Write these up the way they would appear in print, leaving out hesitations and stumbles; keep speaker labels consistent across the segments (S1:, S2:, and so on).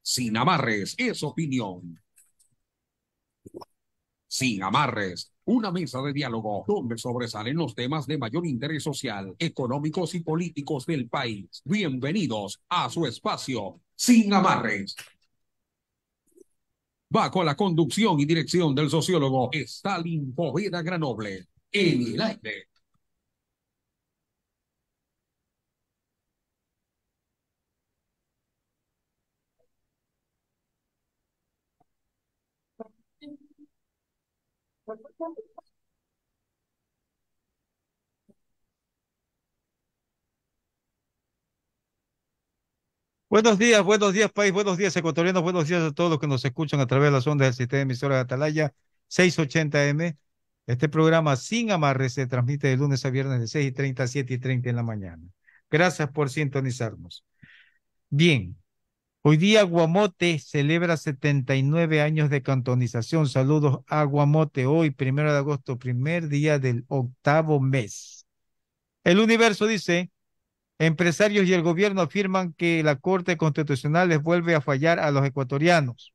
S1: Sin amarres, es opinión. Sin amarres, una mesa de diálogo donde sobresalen los temas de mayor interés social, económicos y políticos del país. Bienvenidos a su espacio, Sin amarres. Bajo la conducción y dirección del sociólogo Stalin Poveda Granoble. En el aire.
S2: Buenos días, país, buenos días, ecuatorianos, buenos días a todos los que nos escuchan a través de las ondas del sistema de emisoras de Atalaya 680M. Este programa Sin Amarre se transmite de lunes a viernes de 6:30 a 7:30 en la mañana. Gracias por sintonizarnos. Bien, hoy día Guamote celebra 79 años de cantonización. Saludos a Guamote, hoy, 1 de agosto, primer día del octavo mes. El Universo dice: empresarios y el gobierno afirman que la Corte Constitucional les vuelve a fallar a los ecuatorianos.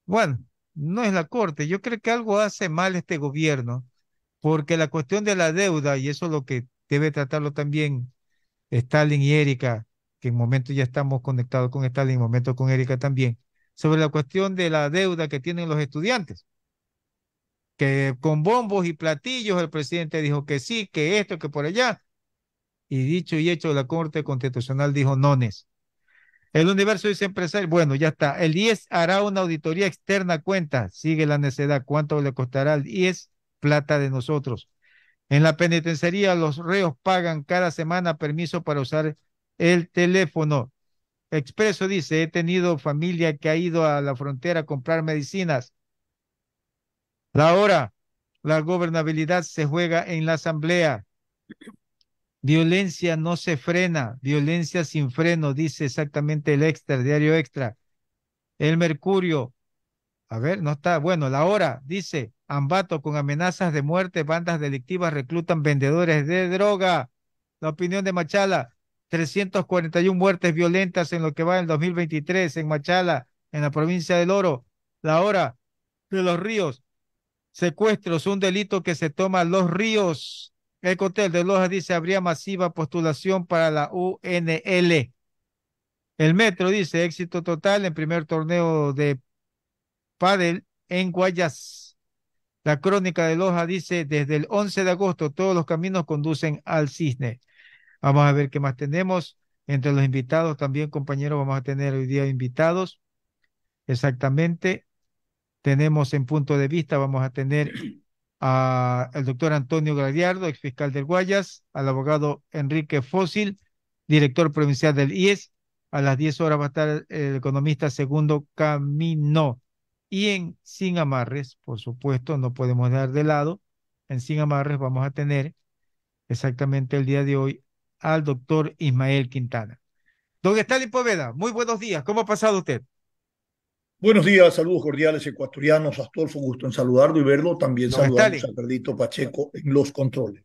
S2: Bueno, no es la Corte. Yo creo que algo hace mal este gobierno, porque la cuestión de la deuda, y eso es lo que debe tratarlo también Stalin y Erika, que en momento ya estamos conectados con Stalin, en momento con Erika también, sobre la cuestión de la deuda que tienen los estudiantes, que con bombos y platillos el presidente dijo que sí, que esto, que por allá, y dicho y hecho, la Corte Constitucional dijo nones. El Universo dice empresario, bueno, ya está. El IES hará una auditoría externa a cuenta. Sigue la necedad. ¿Cuánto le costará al IES? Plata de nosotros. En la penitenciaría, los reos pagan cada semana permiso para usar el teléfono. Expreso dice: he tenido familia que ha ido a la frontera a comprar medicinas. La hora, la gobernabilidad se juega en la asamblea. Violencia no se frena, violencia sin freno, dice exactamente el Extra, el diario Extra. El Mercurio, a ver, no está, bueno, la hora, dice: Ambato, con amenazas de muerte, bandas delictivas reclutan vendedores de droga. La opinión de Machala: 341 muertes violentas en lo que va en 2023 en Machala, en la provincia del Oro. La hora de los ríos: secuestros, un delito que se toma los ríos. Ecotel de Loja dice: habría masiva postulación para la UNL. El Metro dice: éxito total en primer torneo de pádel en Guayas. La Crónica de Loja dice: desde el 11 de agosto todos los caminos conducen al Cisne. Vamos a ver qué más tenemos. Entre los invitados también, compañeros, vamos a tener hoy día invitados. Exactamente. Tenemos en punto de vista, vamos a tener al doctor Antonio Gallardo, exfiscal del Guayas, al abogado Enrique Fósil, director provincial del IES. A las 10 horas va a estar el economista Segundo Camino. Y en Sin Amarres, por supuesto, no podemos dar de lado. En Sin Amarres vamos a tener exactamente el día de hoy al doctor Ismael Quintana. Don Stalin Poveda, muy buenos días. ¿Cómo ha pasado usted?
S3: Buenos días, saludos cordiales ecuatorianos. Astolfo, gusto en saludarlo y verlo. También
S2: Don
S3: saludamos
S2: Stalin.
S3: a Carlito Pacheco en los controles.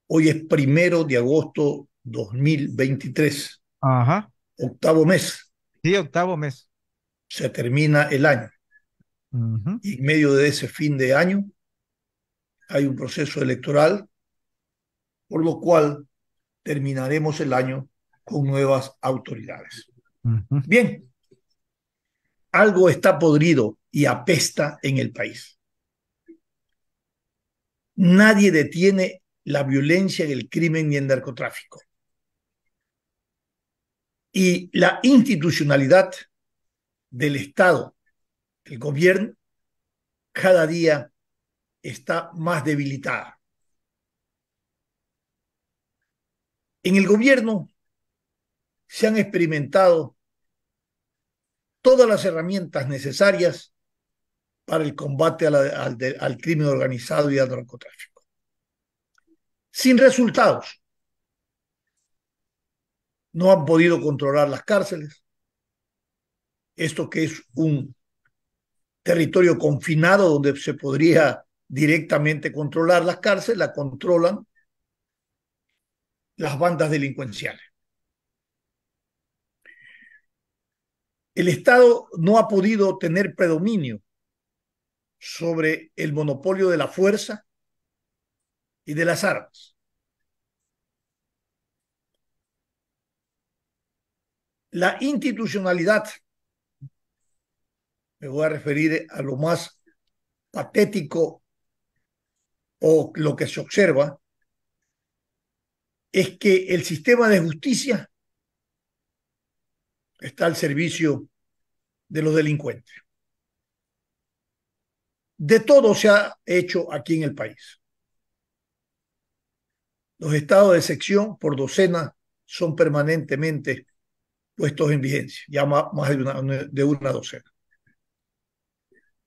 S3: Hoy es 1 de agosto 2023,
S2: Ajá.
S3: octavo mes.
S2: Sí, octavo mes.
S3: Se termina el año
S2: Ujú.
S3: y en medio de ese fin de año hay un proceso electoral, por lo cual terminaremos el año con nuevas autoridades.
S2: Ujú.
S3: Bien, algo está podrido y apesta en el país. Nadie detiene la violencia y el crimen y el narcotráfico. Y la institucionalidad del Estado, del gobierno, cada día está más debilitada. En el gobierno se han experimentado todas las herramientas necesarias para el combate al crimen organizado y al narcotráfico, sin resultados. No han podido controlar las cárceles, esto que es un territorio confinado donde se podría directamente controlar las cárceles, la controlan las bandas delincuenciales. el Estado no ha podido tener predominio sobre el monopolio de la fuerza y de las armas. La institucionalidad, me voy a referir a lo más patético o lo que se observa, es que el sistema de justicia está al servicio de los delincuentes. De todo se ha hecho aquí en el país. Los estados de excepción por docena son permanentemente puestos en vigencia, ya más de una docena.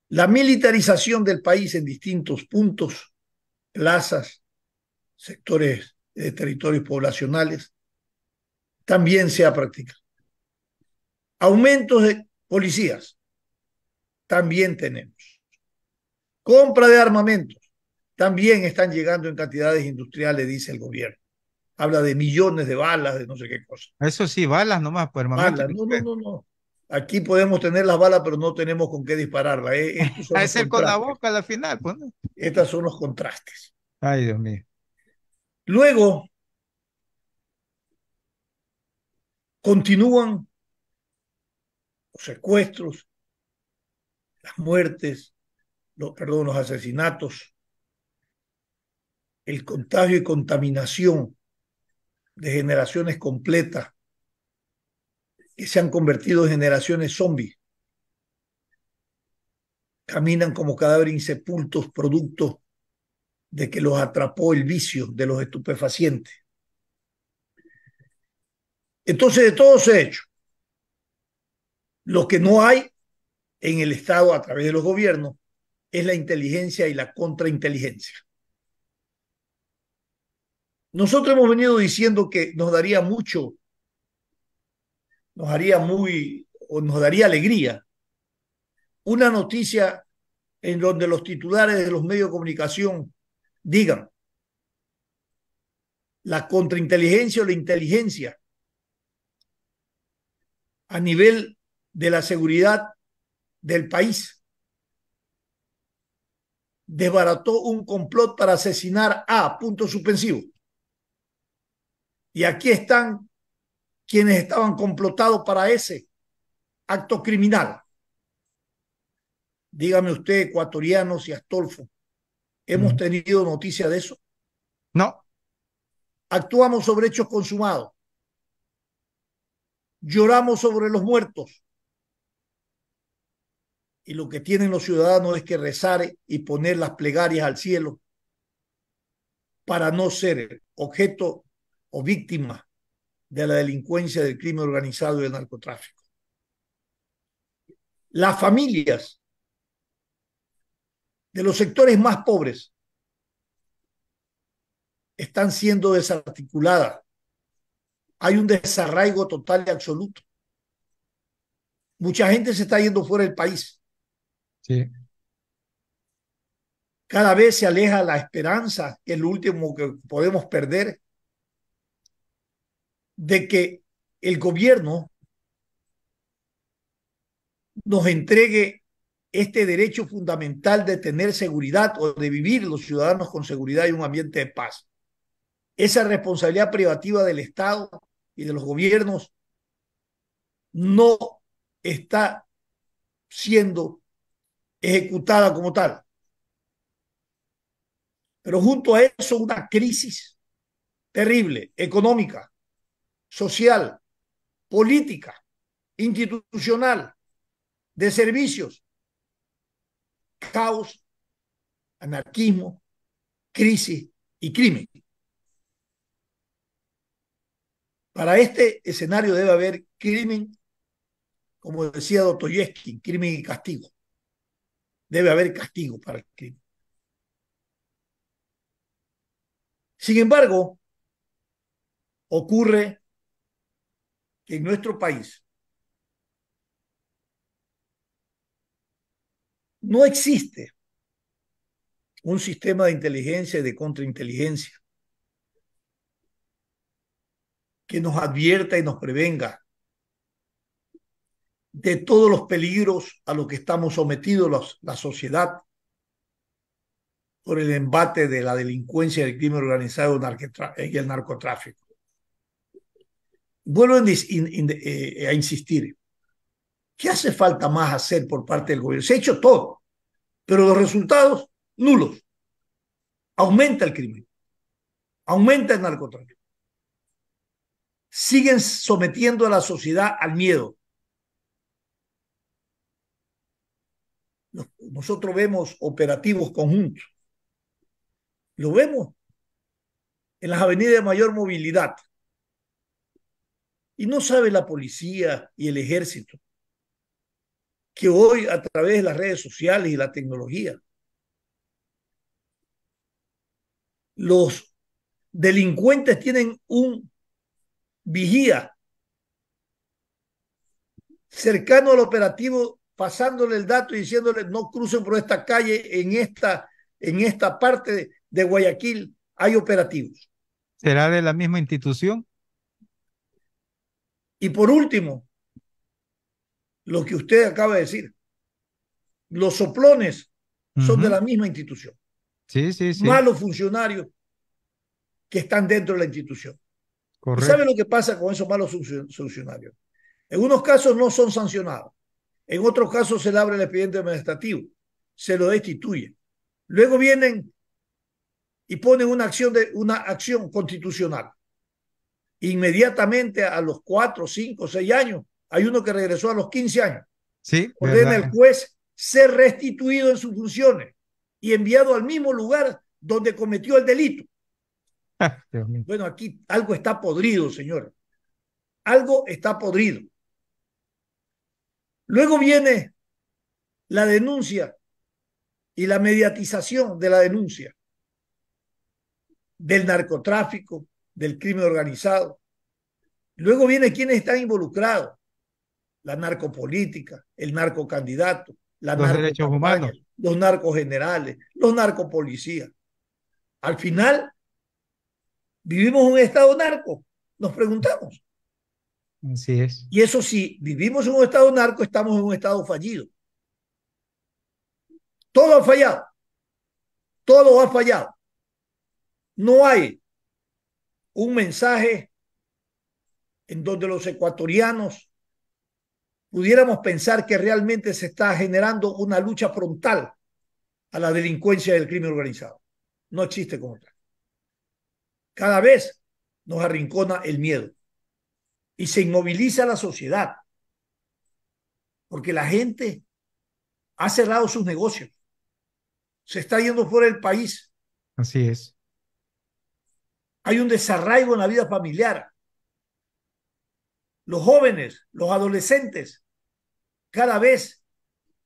S3: La militarización del país en distintos puntos, plazas, sectores de territorios poblacionales, también se ha practicado. Aumentos de policías, también tenemos. Compra de armamentos, también están llegando en cantidades industriales, dice el gobierno. Habla de millones de balas, de no sé qué cosa.
S2: Eso sí, balas nomás, por armamento.
S3: Balas, no. Aquí podemos tener las balas, pero no tenemos con qué dispararlas. Estos son los
S2: Es el con la
S3: contrastes.
S2: boca a la final, pues, ¿no?
S3: Estos son los contrastes.
S2: Ay, Dios mío.
S3: Luego continúan los secuestros, las muertes, los asesinatos, el contagio y contaminación de generaciones completas que se han convertido en generaciones zombies. Caminan como cadáveres insepultos producto de que los atrapó el vicio de los estupefacientes. Entonces, de todo se ha hecho. Lo que no hay en el Estado a través de los gobiernos es la inteligencia y la contrainteligencia. Nosotros hemos venido diciendo que nos daría mucho, nos daría alegría una noticia en donde los titulares de los medios de comunicación digan la contrainteligencia o la inteligencia a nivel de la seguridad del país desbarató un complot para asesinar a punto suspensivo. Y aquí están quienes estaban complotados para ese acto criminal. Dígame usted, ecuatorianos y Astolfo, ¿hemos tenido noticia de eso?
S2: No.
S3: Actuamos sobre hechos consumados. Lloramos sobre los muertos. Y lo que tienen los ciudadanos es que rezar y poner las plegarias al cielo para no ser objeto o víctima de la delincuencia, del crimen organizado y del narcotráfico. Las familias de los sectores más pobres están siendo desarticuladas. Hay un desarraigo total y absoluto. Mucha gente se está yendo fuera del país.
S2: Sí.
S3: Cada vez se aleja la esperanza, que es lo último que podemos perder, de que el gobierno nos entregue este derecho fundamental de tener seguridad o de vivir los ciudadanos con seguridad y un ambiente de paz. Esa responsabilidad privativa del Estado y de los gobiernos no está siendo ejecutada como tal. Pero junto a eso, una crisis terrible, económica, social, política, institucional, de servicios, caos, anarquismo, crisis y crimen. Para este escenario debe haber crimen, como decía Dostoyevsky, crimen y castigo. Debe haber castigo para el crimen. Sin embargo, ocurre que en nuestro país no existe un sistema de inteligencia y de contrainteligencia que nos advierta y nos prevenga de todos los peligros a los que estamos sometidos la sociedad por el embate de la delincuencia, del crimen organizado y el narcotráfico. Vuelvo a insistir. ¿Qué hace falta más hacer por parte del gobierno? Se ha hecho todo, pero los resultados nulos. Aumenta el crimen, aumenta el narcotráfico. Siguen sometiendo a la sociedad al miedo. Nosotros vemos operativos conjuntos. Lo vemos en las avenidas de mayor movilidad. Y no sabe la policía y el ejército que hoy, a través de las redes sociales y la tecnología, los delincuentes tienen un vigía cercano al operativo, pasándole el dato y diciéndole no crucen por esta calle, en esta parte de Guayaquil hay operativos.
S2: ¿Será de la misma institución?
S3: Y por último, lo que usted acaba de decir, los soplones son de la misma institución.
S2: Sí, sí, sí.
S3: Malos funcionarios que están dentro de la institución.
S2: Correcto.
S3: ¿Y sabe lo que pasa con esos malos funcionarios? En unos casos no son sancionados. En otros casos se le abre el expediente administrativo. Se lo destituye. Luego vienen y ponen una acción constitucional. Inmediatamente a los 4, 5, 6 años, hay uno que regresó a los 15 años.
S2: Sí,
S3: ordena el juez ser restituido en sus funciones y enviado al mismo lugar donde cometió el delito. Bueno, aquí algo está podrido, señor. Algo está podrido. Luego viene la denuncia y la mediatización de la denuncia del narcotráfico, del crimen organizado. Luego viene quienes están involucrados: la narcopolítica, el narcocandidato, la
S2: los derechos humanos,
S3: los narcogenerales, los narcopolicías. Al final, ¿vivimos en un estado narco? Nos preguntamos.
S2: Así es.
S3: Y eso sí, vivimos en un estado narco, estamos en un estado fallido. Todo ha fallado. Todo ha fallado. No hay un mensaje en donde los ecuatorianos pudiéramos pensar que realmente se está generando una lucha frontal a la delincuencia y el crimen organizado. No existe como tal. Cada vez nos arrincona el miedo y se inmoviliza la sociedad porque la gente ha cerrado sus negocios, se está yendo fuera del país.
S2: Así es.
S3: Hay un desarraigo en la vida familiar. Los jóvenes, los adolescentes, cada vez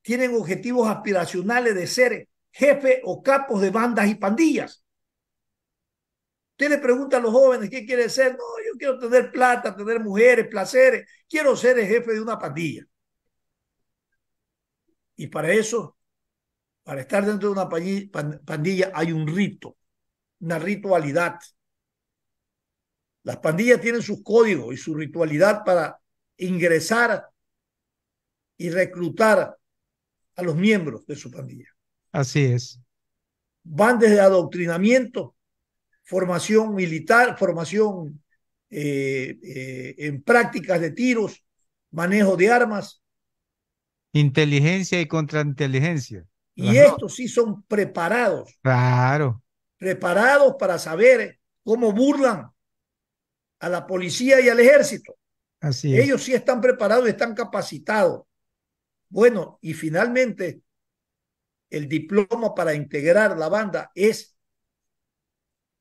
S3: tienen objetivos aspiracionales de ser jefe o capos de bandas y pandillas. Usted le pregunta a los jóvenes qué quiere ser. No, yo quiero tener plata, tener mujeres, placeres. Quiero ser el jefe de una pandilla. Y para eso, para estar dentro de una pandilla, hay un rito, una ritualidad. Las pandillas tienen sus códigos y su ritualidad para ingresar y reclutar a los miembros de su pandilla.
S2: Así es.
S3: Van desde adoctrinamiento, formación militar, formación en prácticas de tiros, manejo de armas.
S2: Inteligencia y contrainteligencia.
S3: Y estos sí son preparados.
S2: Claro.
S3: Preparados para saber cómo burlan a la policía y al ejército.
S2: Así es.
S3: Ellos sí están preparados y están capacitados. Bueno, y finalmente el diploma para integrar la banda es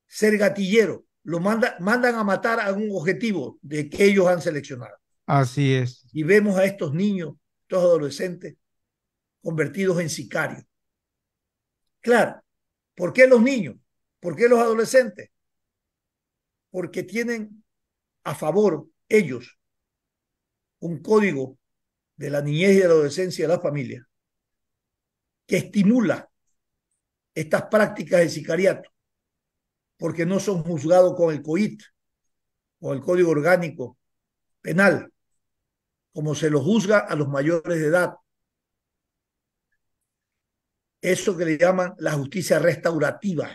S3: ser gatillero. Lo mandan a matar a un objetivo de que ellos han seleccionado.
S2: Así es.
S3: Y vemos a estos niños, estos adolescentes, convertidos en sicarios. Claro, ¿por qué los niños? ¿Por qué los adolescentes? Porque tienen a favor ellos un código de la niñez y de la adolescencia de la familia que estimula estas prácticas de sicariato, porque no son juzgados con el COIT o el Código Orgánico Penal, como se los juzga a los mayores de edad. Eso que le llaman la justicia restaurativa.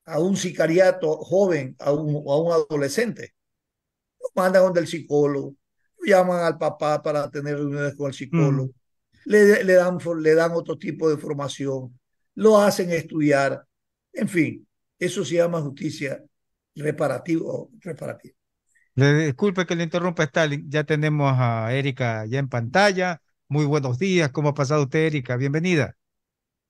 S3: A un sicariato joven, a un adolescente, lo mandan donde el psicólogo, llaman al papá para tener reuniones con el psicólogo, le dan otro tipo de formación, lo hacen estudiar, en fin, eso se llama justicia reparativa.
S2: Disculpe que le interrumpa, Stalin. Ya tenemos a Erika ya en pantalla. Muy buenos días. ¿Cómo ha pasado usted, Erika? Bienvenida.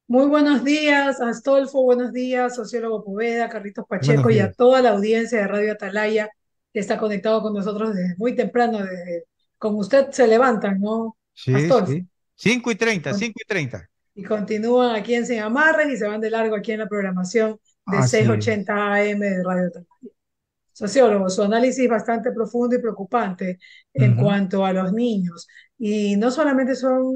S4: Muy buenos días, Astolfo, buenos días, sociólogo Poveda, Carlitos
S2: Buenos
S4: Pacheco y a
S2: días.
S4: toda la audiencia de Radio Atalaya que está conectado con nosotros desde muy temprano, desde como usted se levantan, ¿no,
S2: Sí,
S4: Astolfo?
S2: sí. 5:30,
S4: Con-
S2: 5:30.
S4: Y continúan aquí en Sin Amarres y se van de largo aquí en la programación de
S2: Así es.
S4: 680 AM de Radio Atalaya. Sociólogo, su análisis bastante profundo y preocupante en
S2: Ujú.
S4: cuanto a los niños. Y no solamente son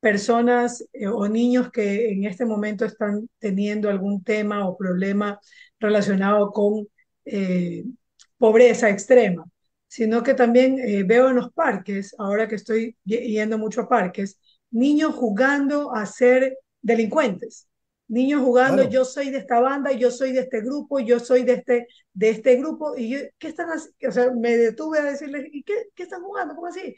S4: personas o niños que en este momento están teniendo algún tema o problema relacionado con eh, pobreza extrema, sino que también veo en los parques, ahora que estoy yendo mucho a parques, niños jugando a ser delincuentes. Niños jugando,
S3: Claro,
S4: yo soy de esta banda, yo soy de este grupo, yo soy de este grupo, y yo, ¿qué están haciendo? O sea, me detuve a decirles, ¿y qué están jugando? ¿Cómo así?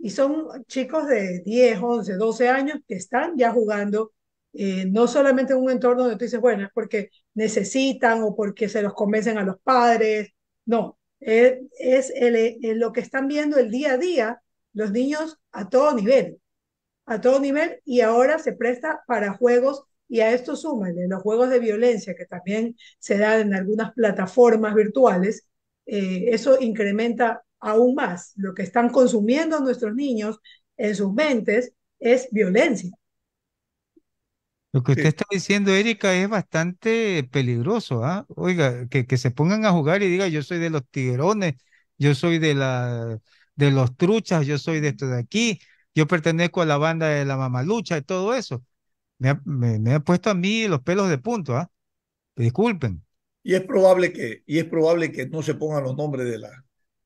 S4: Y son chicos de 10 11 12 años que están ya jugando, no solamente en un entorno donde tú dices, bueno, es porque necesitan o porque se los convencen a los padres, no, es lo que están viendo el día a día los niños a todo nivel y ahora se presta para juegos y a esto súmale los juegos de violencia que también se dan en algunas plataformas virtuales, eso incrementa aún más. Lo que están consumiendo nuestros niños en sus mentes es violencia.
S2: Lo que usted
S3: sí.
S2: está diciendo, Erika, es bastante peligroso, ¿ah? Oiga, que se pongan a jugar y diga, yo soy de los tiguerones, yo soy de los truchas, yo soy de esto de aquí, yo pertenezco a la banda de la mamalucha y todo eso. Me ha puesto a mí los pelos de punto, ¿ah? Disculpen.
S3: Y es probable que no se pongan los nombres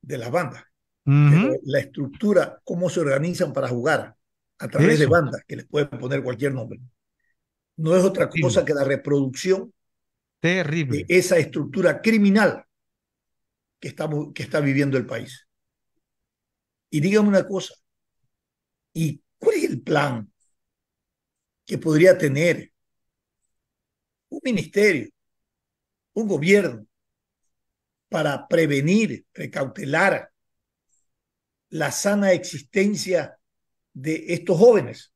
S3: de las bandas, pero
S2: Ujú.
S3: la estructura, cómo se organizan para jugar a través de
S2: Eso,
S3: bandas, que les pueden poner cualquier nombre, no es otra cosa
S2: terrible,
S3: que la reproducción de
S2: terrible.
S3: esa estructura criminal que está viviendo el país. Y dígame una cosa, ¿y cuál es el plan que podría tener un ministerio, un gobierno, para prevenir, precautelar la sana existencia de estos jóvenes,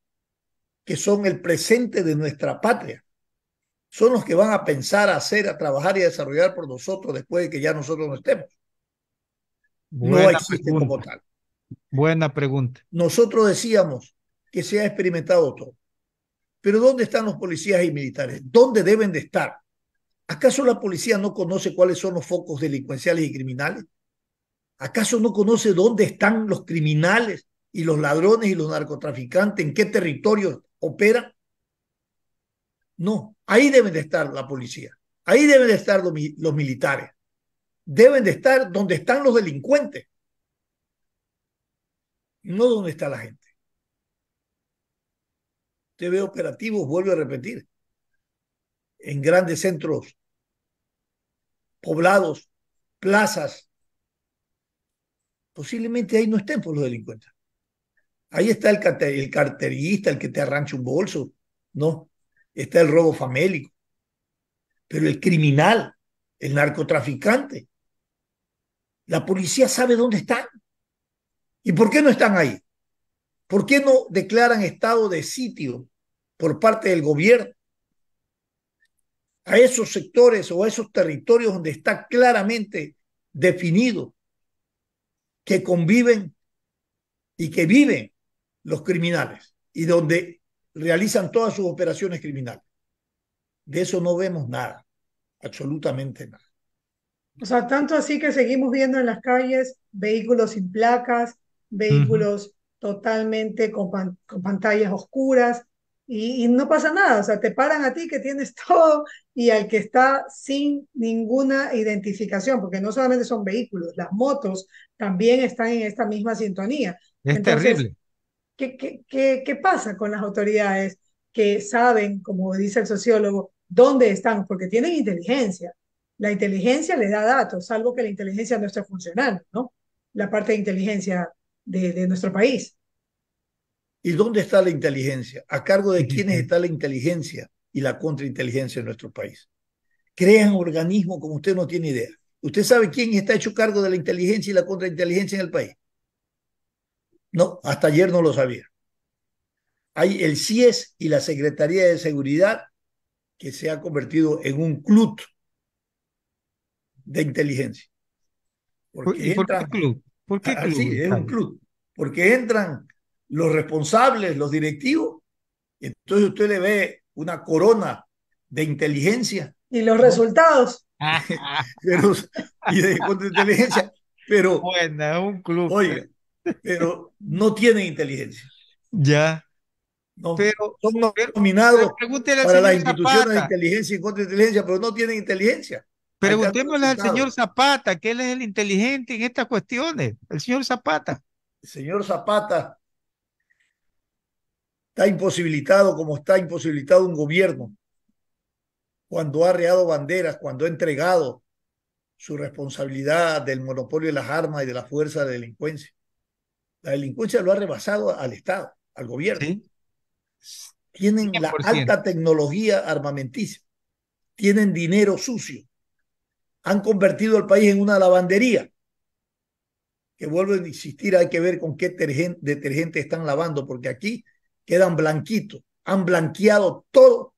S3: que son el presente de nuestra patria? Son los que van a pensar, a hacer, a trabajar y a desarrollar por nosotros después de que ya nosotros no estemos. No
S2: Buena
S3: existen como
S2: pregunta,
S3: tal.
S2: buena pregunta.
S3: Nosotros decíamos que se ha experimentado todo, pero ¿dónde están los policías y militares? ¿Dónde deben de estar? ¿Acaso la policía no conoce cuáles son los focos delincuenciales y criminales? ¿Acaso no conoce dónde están los criminales y los ladrones y los narcotraficantes? ¿En qué territorios operan? No, ahí deben de estar la policía, ahí deben de estar los militares, deben de estar donde están los delincuentes, no donde está la gente. Usted ve operativos, vuelvo a repetir, en grandes centros poblados, plazas, posiblemente ahí no estén por los delincuentes. Ahí está el carterista, el que te arrancha un bolso, ¿no? Está el robo famélico, pero el criminal, el narcotraficante, la policía sabe dónde están. ¿Y por qué no están ahí? ¿Por qué no declaran estado de sitio por parte del gobierno a esos sectores o a esos territorios donde está claramente definido que conviven y que viven los criminales y donde realizan todas sus operaciones criminales? De eso no vemos nada, absolutamente nada.
S4: O sea, tanto así que seguimos viendo en las calles vehículos sin placas,
S2: Ujú.
S4: vehículos totalmente con pantallas oscuras, y no pasa nada, o sea, te paran a ti que tienes todo y al que está sin ninguna identificación, porque no solamente son vehículos, las motos también están en esta misma sintonía.
S2: Es
S4: Entonces,
S2: terrible.
S4: ¿qué pasa con las autoridades que saben, como dice el sociólogo, dónde están? Porque tienen inteligencia. La inteligencia le da datos, salvo que la inteligencia no esté funcionando, ¿no? La parte de inteligencia de nuestro país.
S3: ¿Y dónde está la inteligencia? ¿A cargo de quiénes está la inteligencia y la contrainteligencia en nuestro país? Crean organismos como usted no tiene idea. ¿Usted sabe quién está hecho cargo de la inteligencia y la contrainteligencia en el país? No, hasta ayer no lo sabía. Hay el CIES y la Secretaría de Seguridad que se ha convertido en un club de inteligencia.
S2: ¿Y
S3: Porque
S2: por qué
S3: entran,
S2: club? ¿Por qué club,
S3: así, es un
S2: Jaime?
S3: club. Porque entran los responsables, los directivos, y entonces usted le ve una corona de inteligencia,
S4: Y los
S3: ¿no?
S4: resultados,
S3: Pero, y de contrainteligencia, pero,
S2: Buena, un club.
S3: oiga, pero no tienen inteligencia,
S2: Ya,
S3: ¿no?
S2: pero,
S3: Son
S2: pero, pero
S3: nominados
S2: pregúntele al
S3: para las
S2: señor
S3: instituciones de
S2: Zapata.
S3: inteligencia y contrainteligencia, pero no tienen inteligencia. Ahí están los
S2: Preguntémosle al señor
S3: resultados.
S2: Zapata, que él es el inteligente en estas cuestiones. El señor Zapata.
S3: El señor Zapata está imposibilitado como está imposibilitado un gobierno cuando ha arreado banderas, cuando ha entregado su responsabilidad del monopolio de las armas y de la fuerza de delincuencia. La delincuencia lo ha rebasado al Estado, al gobierno.
S2: Sí,
S3: Tienen la
S2: 100%.
S3: alta tecnología armamentícia, tienen dinero sucio, han convertido al país en una lavandería, que vuelvo a insistir, hay que ver con qué detergente están lavando, porque aquí quedan blanquitos, han blanqueado todo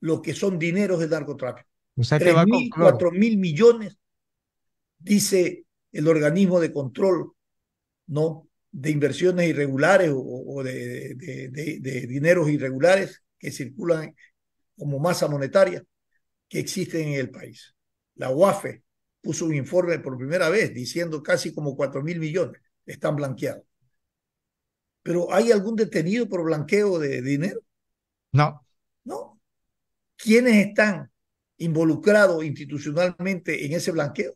S3: lo que son dineros del narcotráfico.
S2: O sea que
S3: Tres
S2: va con
S3: mil,
S2: cloro.
S3: 4.000 millones, dice el organismo de control, ¿no? De inversiones irregulares o de dineros irregulares que circulan como masa monetaria que existen en el país. La UAFE puso un informe por primera vez diciendo casi como 4.000 millones están blanqueados. Pero ¿hay algún detenido por blanqueo de dinero?
S2: No,
S3: No. ¿Quiénes están involucrados institucionalmente en ese blanqueo?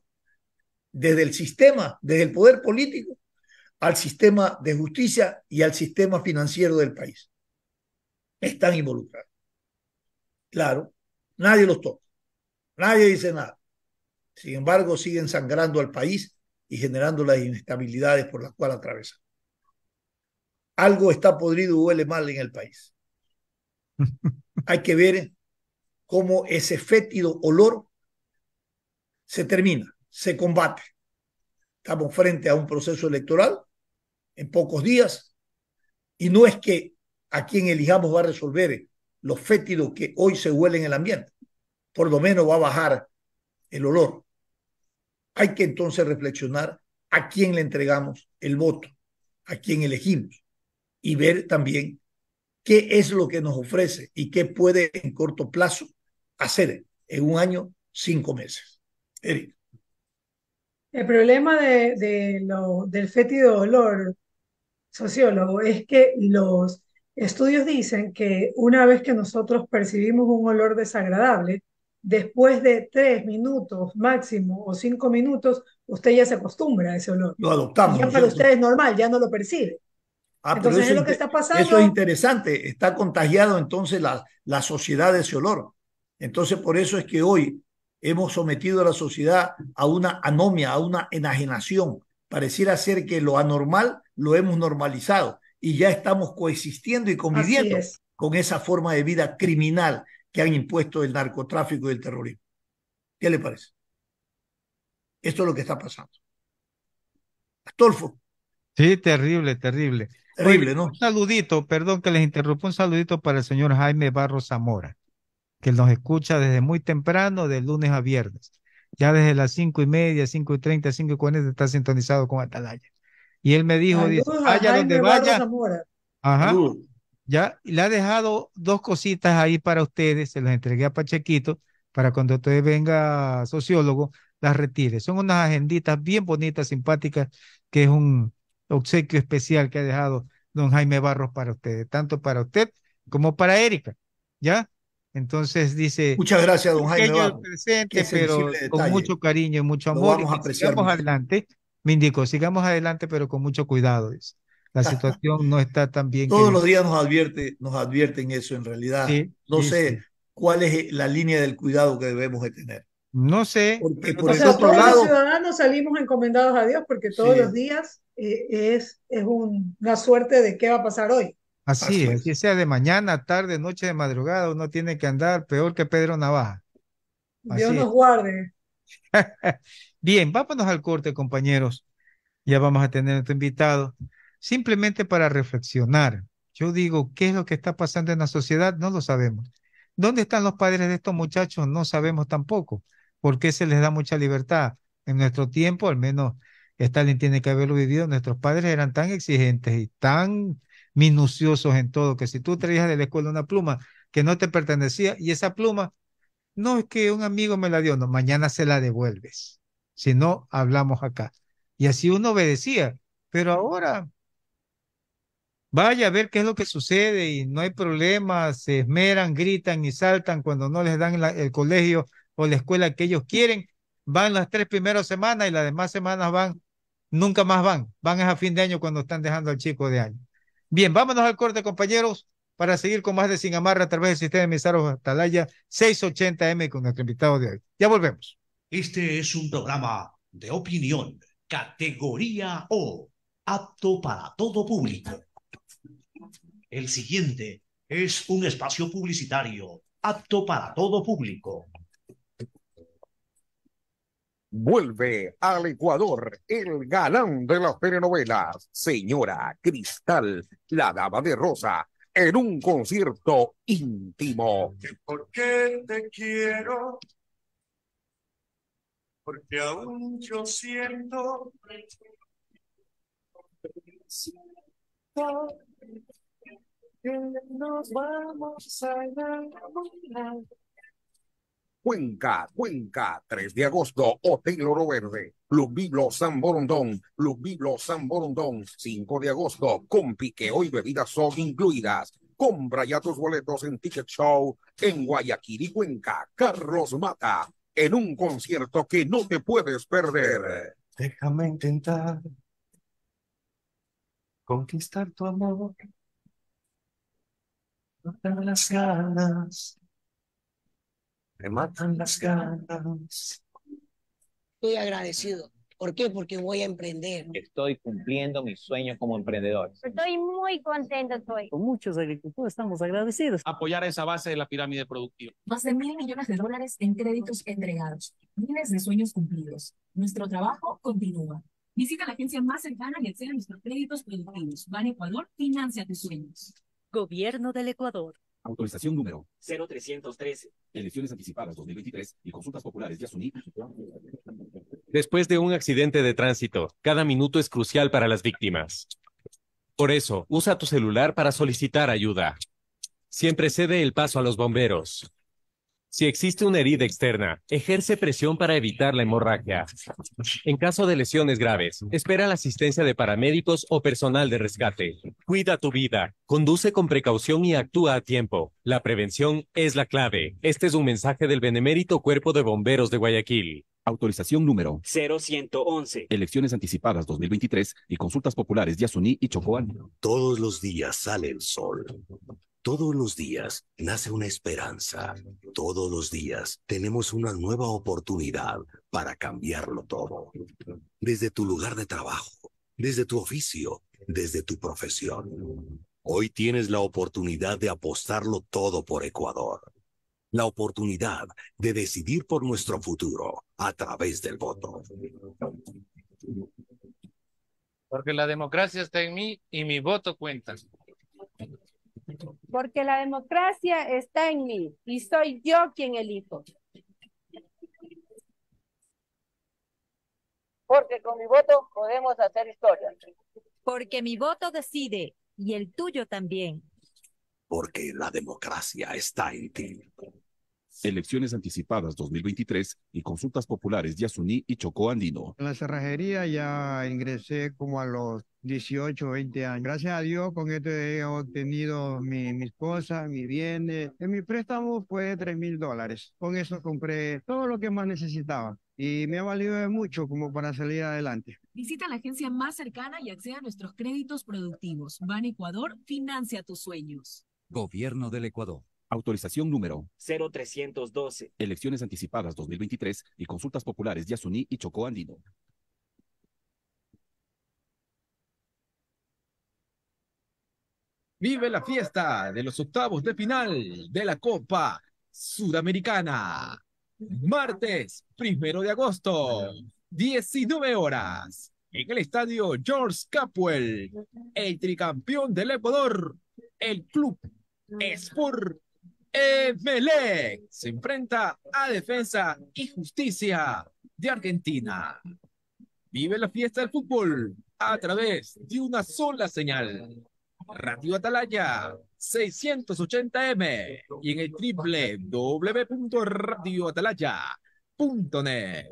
S3: Desde el sistema, desde el poder político al sistema de justicia y al sistema financiero del país. Están involucrados. Claro, nadie los toca, nadie dice nada. Sin embargo, siguen sangrando al país y generando las inestabilidades por las cuales atravesan. Algo está podrido y huele mal en el país. Hay que ver cómo ese fétido olor se termina, se combate. Estamos frente a un proceso electoral en pocos días y no es que a quien elijamos va a resolver los fétidos que hoy se huelen en el ambiente. Por lo menos va a bajar el olor. Hay que entonces reflexionar a quién le entregamos el voto, a quién elegimos y ver también qué es lo que nos ofrece y qué puede en corto plazo hacer en un año, 5 meses. Eric.
S4: el problema del fétido olor, sociólogo, es que los estudios dicen que una vez que nosotros percibimos un olor desagradable, después de 3 minutos máximo o 5 minutos, usted ya se acostumbra a ese olor.
S3: Lo
S4: Y
S3: adoptamos, ¿no
S4: ya
S3: es
S4: para
S3: cierto?
S4: usted es normal, ya no lo percibe.
S3: Pero
S4: Entonces es lo que está
S3: eso es
S4: pasando.
S3: interesante. Está contagiado entonces la sociedad de ese olor. Entonces, por eso es que hoy hemos sometido a la sociedad a una anomia, a una enajenación. Pareciera ser que lo anormal lo hemos normalizado y ya estamos coexistiendo y
S4: Así
S3: conviviendo
S4: es.
S3: con esa forma de vida criminal que han impuesto el narcotráfico y el terrorismo. ¿Qué le parece? Esto es lo que está pasando. Astolfo,
S2: sí, terrible, terrible. Oiga,
S3: terrible,
S2: un
S3: ¿no?
S2: saludito, perdón que les interrumpa, un saludito para el señor Jaime Barros Zamora, que nos escucha desde muy temprano, de lunes a viernes. Ya desde las 5:30, 5:30, 5:40 está sintonizado con Atalaya. Y él me dijo, dice,
S4: Saludos a
S2: vaya donde
S4: Jaime Barros
S2: vaya,
S4: Zamora.
S2: ajá,
S3: Saludos.
S2: ya, y le ha dejado dos cositas ahí para ustedes, se las entregué a Pachequito, para cuando usted venga sociólogo, las retire. Son unas agenditas bien bonitas, simpáticas, que es un obsequio especial que ha dejado don Jaime Barros para ustedes, tanto para usted como para Erika, ¿ya? Entonces dice,
S3: Muchas gracias, don Jaime
S2: pequeño el
S3: Bajo. Qué
S2: presente, pero
S3: sensible
S2: con
S3: detalle.
S2: mucho cariño y mucho
S3: Lo
S2: amor, y
S3: vamos a
S2: que
S3: apreciar
S2: sigamos
S3: mucho.
S2: adelante. Me indicó, sigamos adelante, pero con mucho cuidado, dice. La situación no está tan bien que
S3: Todos los días nos advierten eso en realidad.
S2: sí,
S3: No
S2: sí,
S3: sé
S2: sí.
S3: cuál es la línea del cuidado que debemos de tener.
S2: No sé,
S3: Porque
S2: pero
S3: por
S4: O
S3: el
S4: sea,
S3: otro
S4: todos los
S3: lado,
S4: ciudadanos salimos encomendados a Dios porque todos los
S3: sí,
S4: días es una suerte de qué va a pasar hoy.
S2: así
S3: así
S2: es,
S3: es.
S2: así sea de mañana, tarde, noche, de madrugada, uno tiene que andar peor que Pedro Navaja.
S4: Dios
S2: Así es.
S4: nos guarde.
S2: Bien, vámonos al corte, compañeros. Ya vamos a tener a nuestro invitado. Simplemente para reflexionar. Yo digo, ¿qué es lo que está pasando en la sociedad? No lo sabemos. ¿Dónde están los padres de estos muchachos? No sabemos tampoco. ¿Por qué se les da mucha libertad? En nuestro tiempo, al menos Stalin tiene que haberlo vivido, nuestros padres eran tan exigentes y tan minuciosos en todo, que si tú traías de la escuela una pluma que no te pertenecía y esa pluma no es que un amigo me la dio, no, mañana se la devuelves. Si no, hablamos acá. Y así uno obedecía. Pero ahora, vaya a ver qué es lo que sucede y no hay problema, se esmeran, gritan y saltan cuando no les dan el colegio o la escuela que ellos quieren. Van las 3 primeras semanas y las demás semanas van, nunca más van es a fin de año cuando están dejando al chico de año. Bien, vámonos al corte, compañeros, para seguir con más de Sin Amarra a través del sistema de emisoras Atalaya 680M con nuestro invitado de hoy. Ya volvemos.
S5: Este es un programa de opinión, categoría O, apto para todo público. El siguiente es un espacio publicitario apto para todo público.
S1: Vuelve al Ecuador el galán de las telenovelas, señora Cristal, la dama de rosa, en un concierto íntimo.
S6: ¿Por qué te quiero? Porque aún yo siento que nos vamos a enamorar.
S1: Cuenca, 3 de agosto, Hotel Oro Verde, Club Biblo San Borondón, Club Biblo San Borondón, 5 de agosto, con piqueo y bebidas son incluidas. Compra ya tus boletos en Ticket Show en Guayaquil y Cuenca. Carlos Mata, en un concierto que no te puedes perder.
S6: Déjame intentar conquistar tu amor. Matan las ganas, me matan las ganas.
S7: Estoy agradecido. ¿Por qué? Porque voy a emprender.
S8: Estoy cumpliendo mis sueños como emprendedor.
S9: Estoy muy contento, estoy.
S10: Con muchos agricultores estamos agradecidos.
S11: Apoyar a esa base de la pirámide productiva.
S12: Más de $1.000 millones en créditos entregados. Miles de sueños cumplidos. Nuestro trabajo continúa. Visita la agencia más cercana y accede a nuestros créditos productivos. Ban Ecuador, financia tus sueños.
S10: Gobierno del Ecuador.
S13: Autorización número
S8: 0313.
S13: Elecciones anticipadas 2023 y consultas populares de Yasuní.
S14: Después de un accidente de tránsito, cada minuto es crucial para las víctimas. Por eso, usa tu celular para solicitar ayuda. Siempre cede el paso a los bomberos. Si existe una herida externa, ejerce presión para evitar la hemorragia. En caso de lesiones graves, espera la asistencia de paramédicos o personal de rescate. Cuida tu vida, conduce con precaución y actúa a tiempo. La prevención es la clave. Este es un mensaje del Benemérito Cuerpo de Bomberos de Guayaquil.
S13: Autorización número
S8: 0111.
S13: Elecciones anticipadas 2023 y consultas populares de Yasuní y Chocoán.
S15: Todos los días sale el sol. Todos los días nace una esperanza. Todos los días tenemos una nueva oportunidad para cambiarlo todo. Desde tu lugar de trabajo, desde tu oficio, desde tu profesión. Hoy tienes la oportunidad de apostarlo todo por Ecuador. La oportunidad de decidir por nuestro futuro a través del voto.
S16: Porque la democracia está en mí y mi voto cuenta.
S9: Porque la democracia está en mí y soy yo quien elijo.
S17: Porque con mi voto podemos hacer historia.
S18: Porque mi voto decide y el tuyo también.
S15: Porque la democracia está en ti.
S13: Elecciones anticipadas 2023 y consultas populares de Yasuní y Chocó Andino.
S19: En la cerrajería ya ingresé como a los 18, 20 años. Gracias a Dios con esto he obtenido mis cosas, mis bienes. En mi préstamo fue de $3,000. Con eso compré todo lo que más necesitaba y me ha valido de mucho como para salir adelante.
S12: Visita la agencia más cercana y acceda a nuestros créditos productivos. Ban Ecuador, financia tus sueños.
S13: Gobierno del Ecuador. Autorización número
S8: 0312.
S13: Elecciones anticipadas 2023 y consultas populares Yasuní y Chocó Andino.
S20: Vive la fiesta de los octavos de final de la Copa Sudamericana. Martes 1 de agosto, 19 horas, en el estadio George Capwell, el tricampeón del Ecuador, el Club Sport Emelec, se enfrenta a Defensa y Justicia de Argentina. Vive la fiesta del fútbol a través de una sola señal. Radio Atalaya 680M y en el www.radioatalaya.net.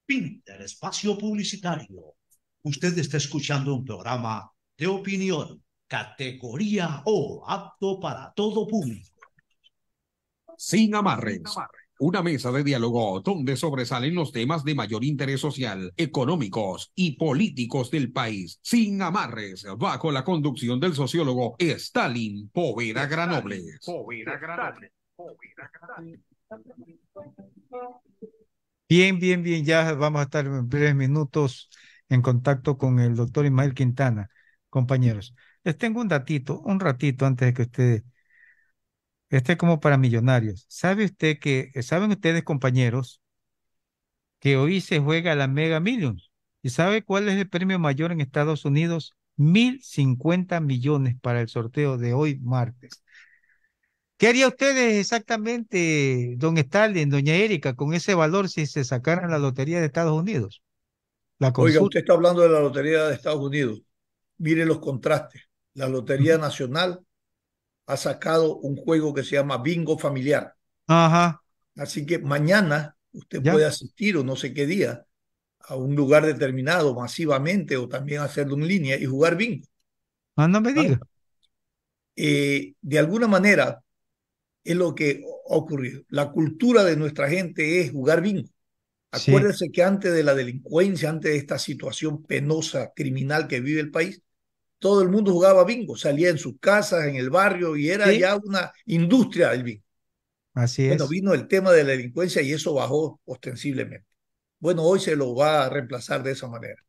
S5: Fin del espacio publicitario. Usted está escuchando un programa de opinión, categoría O, apto para todo público.
S1: Sin amarres. Una mesa de diálogo donde sobresalen los temas de mayor interés social, económicos y políticos del país. Sin amarres, bajo la conducción del sociólogo Stalin Poveda Granobles.
S2: Bien, bien, bien. Ya vamos a estar en breves minutos en contacto con el doctor Ismael Quintana. Compañeros, les tengo un ratito antes de que ustedes... como para millonarios. ¿Saben ustedes, compañeros, que hoy se juega la Mega Millions? ¿Y sabe cuál es el premio mayor en Estados Unidos? 1.050 millones para el sorteo de hoy martes. ¿Qué haría ustedes exactamente, don Stalin, doña Erika, con ese valor si se sacaran la lotería de Estados Unidos? La
S3: Oiga,
S2: consulta.
S3: usted está hablando de la Lotería de Estados Unidos. Mire los contrastes. La Lotería Nacional ha sacado un juego que se llama Bingo Familiar.
S2: Ajá.
S3: Así que mañana usted
S2: ¿Ya?
S3: puede asistir o no sé qué día a un lugar determinado masivamente o también hacerlo en línea y jugar bingo.
S2: Ah, no me diga.
S3: De alguna manera es lo que ha ocurrido. La cultura de nuestra gente es jugar bingo.
S2: Sí.
S3: Acuérdense que antes de la delincuencia, antes de esta situación penosa, criminal que vive el país, todo el mundo jugaba bingo, salía en sus casas, en el barrio, y era
S2: Sí.
S3: ya una industria del bingo.
S2: Así
S3: Bueno,
S2: es.
S3: vino el tema de la delincuencia y eso bajó ostensiblemente. Bueno, hoy se lo va a reemplazar de esa manera.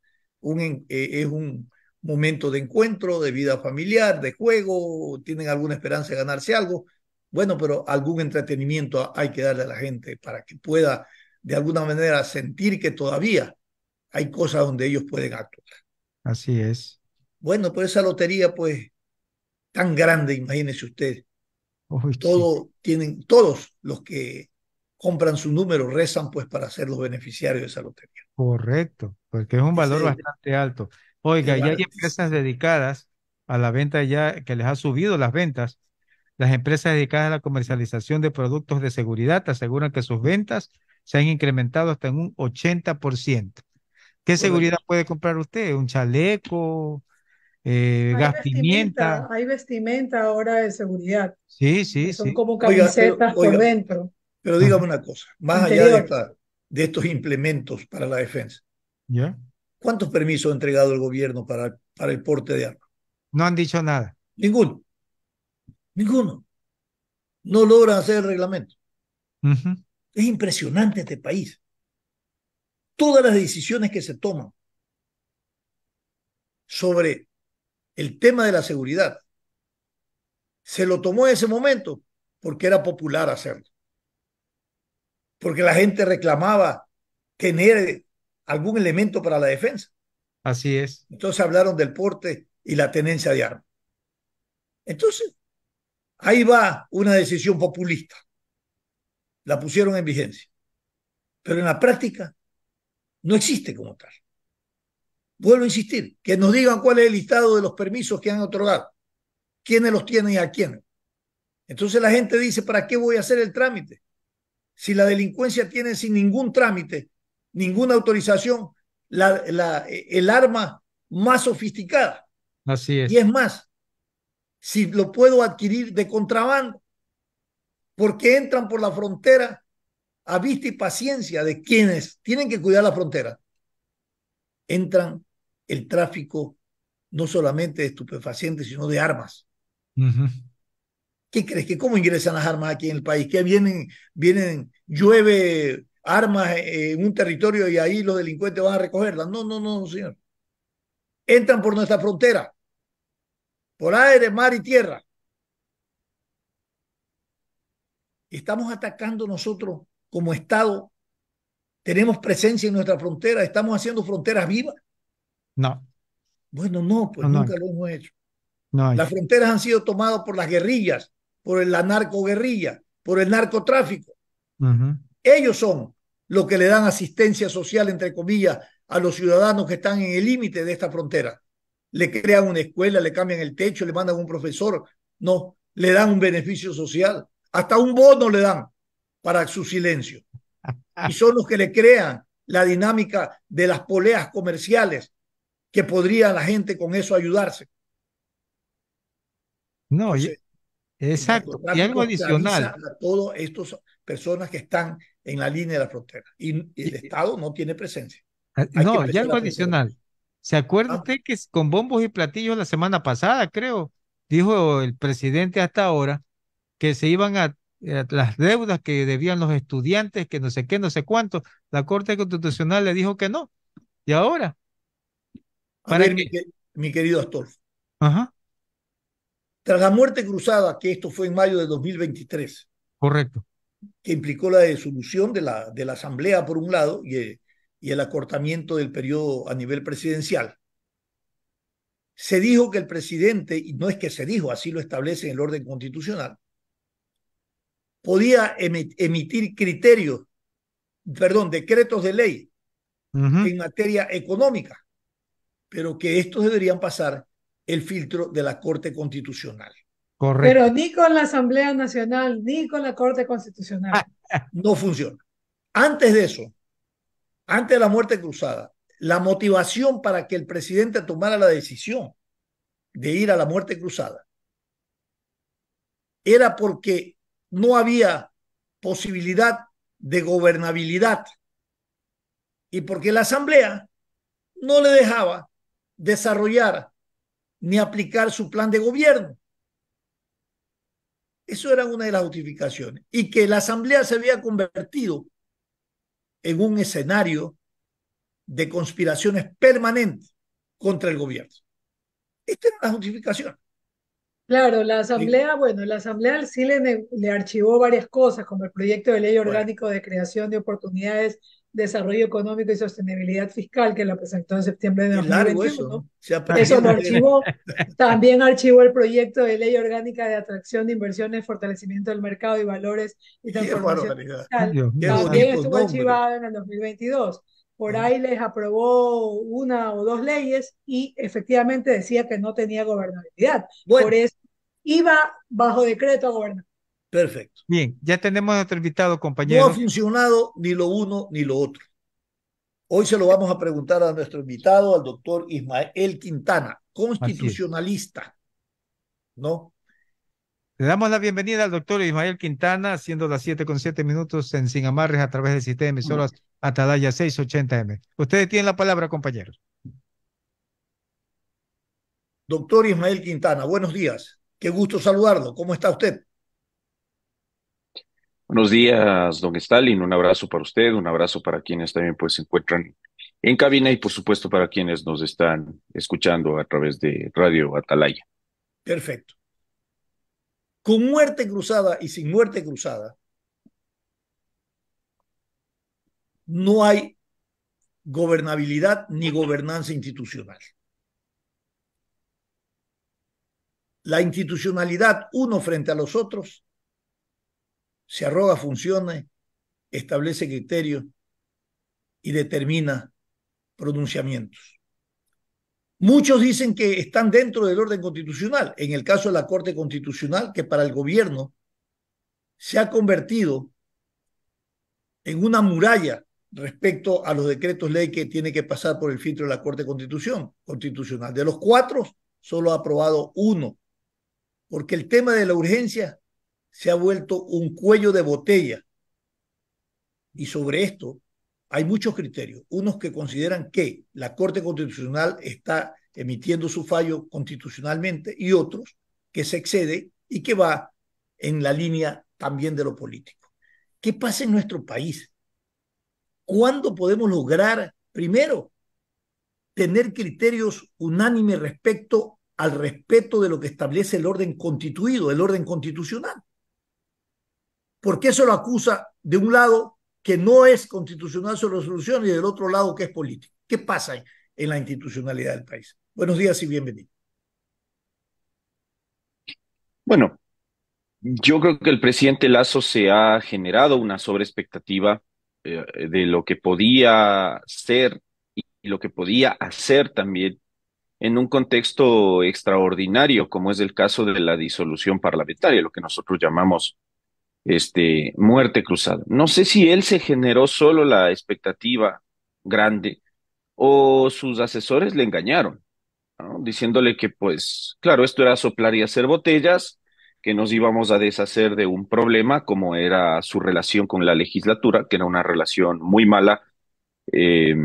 S3: Es un momento de encuentro, de vida familiar, de juego, tienen alguna esperanza de ganarse algo. Bueno, pero algún entretenimiento hay que darle a la gente para que pueda de alguna manera sentir que todavía hay cosas donde ellos pueden actuar.
S2: Así es.
S3: Bueno, pues esa lotería, pues, tan grande, imagínese usted.
S2: Uy, sí.
S3: Todos los que compran su número rezan pues para ser los beneficiarios de esa lotería.
S2: Correcto, porque es un valor
S3: Ese-
S2: bastante alto. Oiga,
S3: es
S2: ya hay
S3: barato.
S2: empresas dedicadas a la venta ya, que les ha subido las ventas. Las empresas dedicadas a la comercialización de productos de seguridad aseguran que sus ventas se han incrementado hasta en un 80%. ¿Qué seguridad puede comprar usted? ¿Un chaleco? ¿Gas pimienta?
S4: Hay vestimenta ahora de seguridad,
S2: Sí, sí,
S4: que son
S2: sí.
S4: como
S3: Oiga,
S4: camisetas por dentro.
S3: pero dígame una cosa, más allá
S4: Interior.
S3: de estos implementos para la defensa,
S2: ¿Ya?
S3: ¿cuántos permisos ha entregado el gobierno para el porte de armas?
S2: No han dicho nada.
S3: Ninguno. Ninguno. No logran hacer el reglamento.
S2: Ujú.
S3: Es impresionante este país. Todas las decisiones que se toman sobre el tema de la seguridad se lo tomó en ese momento porque era popular hacerlo. Porque la gente reclamaba tener algún elemento para la defensa.
S2: Así es.
S3: Entonces hablaron del porte y la tenencia de armas. Entonces, ahí va una decisión populista. La pusieron en vigencia. Pero en la práctica no existe como tal. Vuelvo a insistir, que nos digan cuál es el listado de los permisos que han otorgado, quiénes los tienen y a quiénes. Entonces la gente dice, ¿para qué voy a hacer el trámite? si la delincuencia tiene sin ningún trámite, ninguna autorización, el arma más sofisticada?
S2: Así es.
S3: Y es más, si lo puedo adquirir de contrabando, porque entran por la frontera a vista y paciencia de quienes tienen que cuidar la frontera. Entran el tráfico no solamente de estupefacientes, sino de armas. ¿Qué crees? ¿Que cómo ingresan las armas aquí en el país? ¿Que llueve armas en un territorio y ahí los delincuentes van a recogerlas? No, no, no, señor. Entran por nuestra frontera, por aire, mar y tierra. Estamos atacando nosotros como Estado. Tenemos presencia en nuestra frontera. Estamos haciendo fronteras vivas.
S2: No.
S3: Bueno, no, pues
S2: no,
S3: nunca lo hemos hecho.
S2: No,
S3: las fronteras han sido tomadas por las guerrillas, por la narcoguerrilla, por el narcotráfico. Ellos son los que le dan asistencia social, entre comillas, a los ciudadanos que están en el límite de esta frontera. Le crean una escuela, le cambian el techo, le mandan un profesor, no, le dan un beneficio social, hasta un bono le dan para su silencio. Y son los que le crean la dinámica de las poleas comerciales, que podría la gente con eso ayudarse.
S2: No, entonces, exacto. Y algo adicional.
S3: A todas estas personas que están en la línea de la frontera. Y el Estado no tiene presencia.
S2: No, y algo adicional. ¿Se acuerda usted que con bombos y platillos la semana pasada, creo, dijo el presidente hasta ahora, que se iban a las deudas que debían los estudiantes, que no sé qué, no sé cuánto? La Corte Constitucional le dijo que no. ¿Y ahora?
S3: A ver, mi querido Astolfo.
S2: Ajá.
S3: Tras la muerte cruzada, que esto fue en mayo de 2023.
S2: Correcto.
S3: Que implicó la disolución de la Asamblea, por un lado, y el acortamiento del periodo a nivel presidencial. Se dijo que el presidente, y no es que se dijo, así lo establece en el orden constitucional, podía emitir decretos de ley en materia económica, pero que estos deberían pasar el filtro de la Corte Constitucional.
S2: Correcto.
S4: Pero ni con la Asamblea Nacional, ni con la Corte Constitucional.
S3: No funciona. Antes de eso, antes de la muerte cruzada, la motivación para que el presidente tomara la decisión de ir a la muerte cruzada era porque no había posibilidad de gobernabilidad y porque la Asamblea no le dejaba desarrollar ni aplicar su plan de gobierno. Eso era una de las justificaciones. Y que la Asamblea se había convertido en un escenario de conspiraciones permanentes contra el gobierno. Esta era la justificación.
S4: Claro, la Asamblea, bueno, la Asamblea sí le archivó varias cosas, como el proyecto de ley orgánico de creación de oportunidades, desarrollo económico y sostenibilidad fiscal, que la presentó en septiembre de 2021. Eso lo archivó. También archivó el proyecto de ley orgánica de atracción de inversiones, fortalecimiento del mercado y valores y transformación fiscal. También estuvo archivado en el 2022. Por ahí les aprobó una o dos leyes y efectivamente decía que no tenía gobernabilidad. Por eso iba bajo decreto a gobernar.
S3: Perfecto.
S2: Bien, ya tenemos a nuestro invitado, compañero.
S3: No ha funcionado ni lo uno ni lo otro. Hoy se lo vamos a preguntar a nuestro invitado, al doctor Ismael Quintana, constitucionalista. ¿No?
S2: Le damos la bienvenida al doctor Ismael Quintana, siendo las 7:07 en Sin Amarres a través del sistema de emisoras Atalaya 680M. Ustedes tienen la palabra, compañeros.
S3: Doctor Ismael Quintana, buenos días. Qué gusto saludarlo. ¿Cómo está usted?
S21: Buenos días, don Stalin. Un abrazo para usted, un abrazo para quienes también pues, se encuentran en cabina y por supuesto para quienes nos están escuchando a través de Radio Atalaya.
S3: Perfecto. Con muerte cruzada y sin muerte cruzada, no hay gobernabilidad ni gobernanza institucional. La institucionalidad, uno frente a los otros, se arroga funciones, establece criterios y determina pronunciamientos. Muchos dicen que están dentro del orden constitucional. En el caso de la Corte Constitucional, que para el gobierno se ha convertido en una muralla respecto a los decretos ley que tiene que pasar por el filtro de la Corte Constitucional. De los 4, solo ha aprobado 1, porque el tema de la urgencia se ha vuelto un cuello de botella. Y sobre esto hay muchos criterios. Unos que consideran que la Corte Constitucional está emitiendo su fallo constitucionalmente y otros que se excede y que va en la línea también de lo político. ¿Qué pasa en nuestro país? ¿Cuándo podemos lograr, primero, tener criterios unánimes respecto al respeto de lo que establece el orden constituido, el orden constitucional? ¿Por qué se lo acusa de un lado que no es constitucional su resolución y del otro lado que es político? ¿Qué pasa en la institucionalidad del país? Buenos días y bienvenido.
S21: Bueno, yo creo que el presidente Lasso se ha generado una sobreexpectativa de lo que podía ser y lo que podía hacer también en un contexto extraordinario, como es el caso de la disolución parlamentaria, lo que nosotros llamamos muerte cruzada. No sé si él se generó solo la expectativa grande o sus asesores le engañaron, ¿no? Diciéndole que, pues, claro, esto era soplar y hacer botellas, que nos íbamos a deshacer de un problema como era su relación con la legislatura, que era una relación muy mala, eh,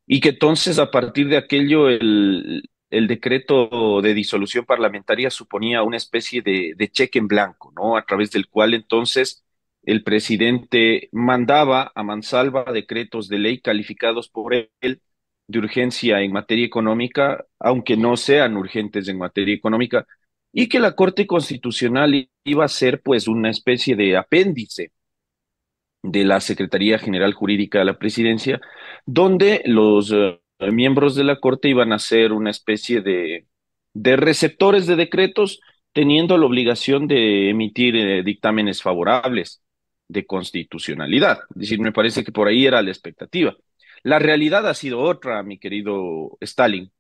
S21: y que entonces a partir de aquello el decreto de disolución parlamentaria suponía una especie de cheque en blanco, ¿no? A través del cual entonces el presidente mandaba a mansalva decretos de ley calificados por él de urgencia en materia económica, aunque no sean urgentes en materia económica, y que la Corte Constitucional iba a ser pues una especie de apéndice de la Secretaría General Jurídica de la Presidencia, donde los miembros de la Corte iban a ser una especie de receptores de decretos, teniendo la obligación de emitir dictámenes favorables de constitucionalidad. Es decir, me parece que por ahí era la expectativa. La realidad ha sido otra, mi querido Stalin.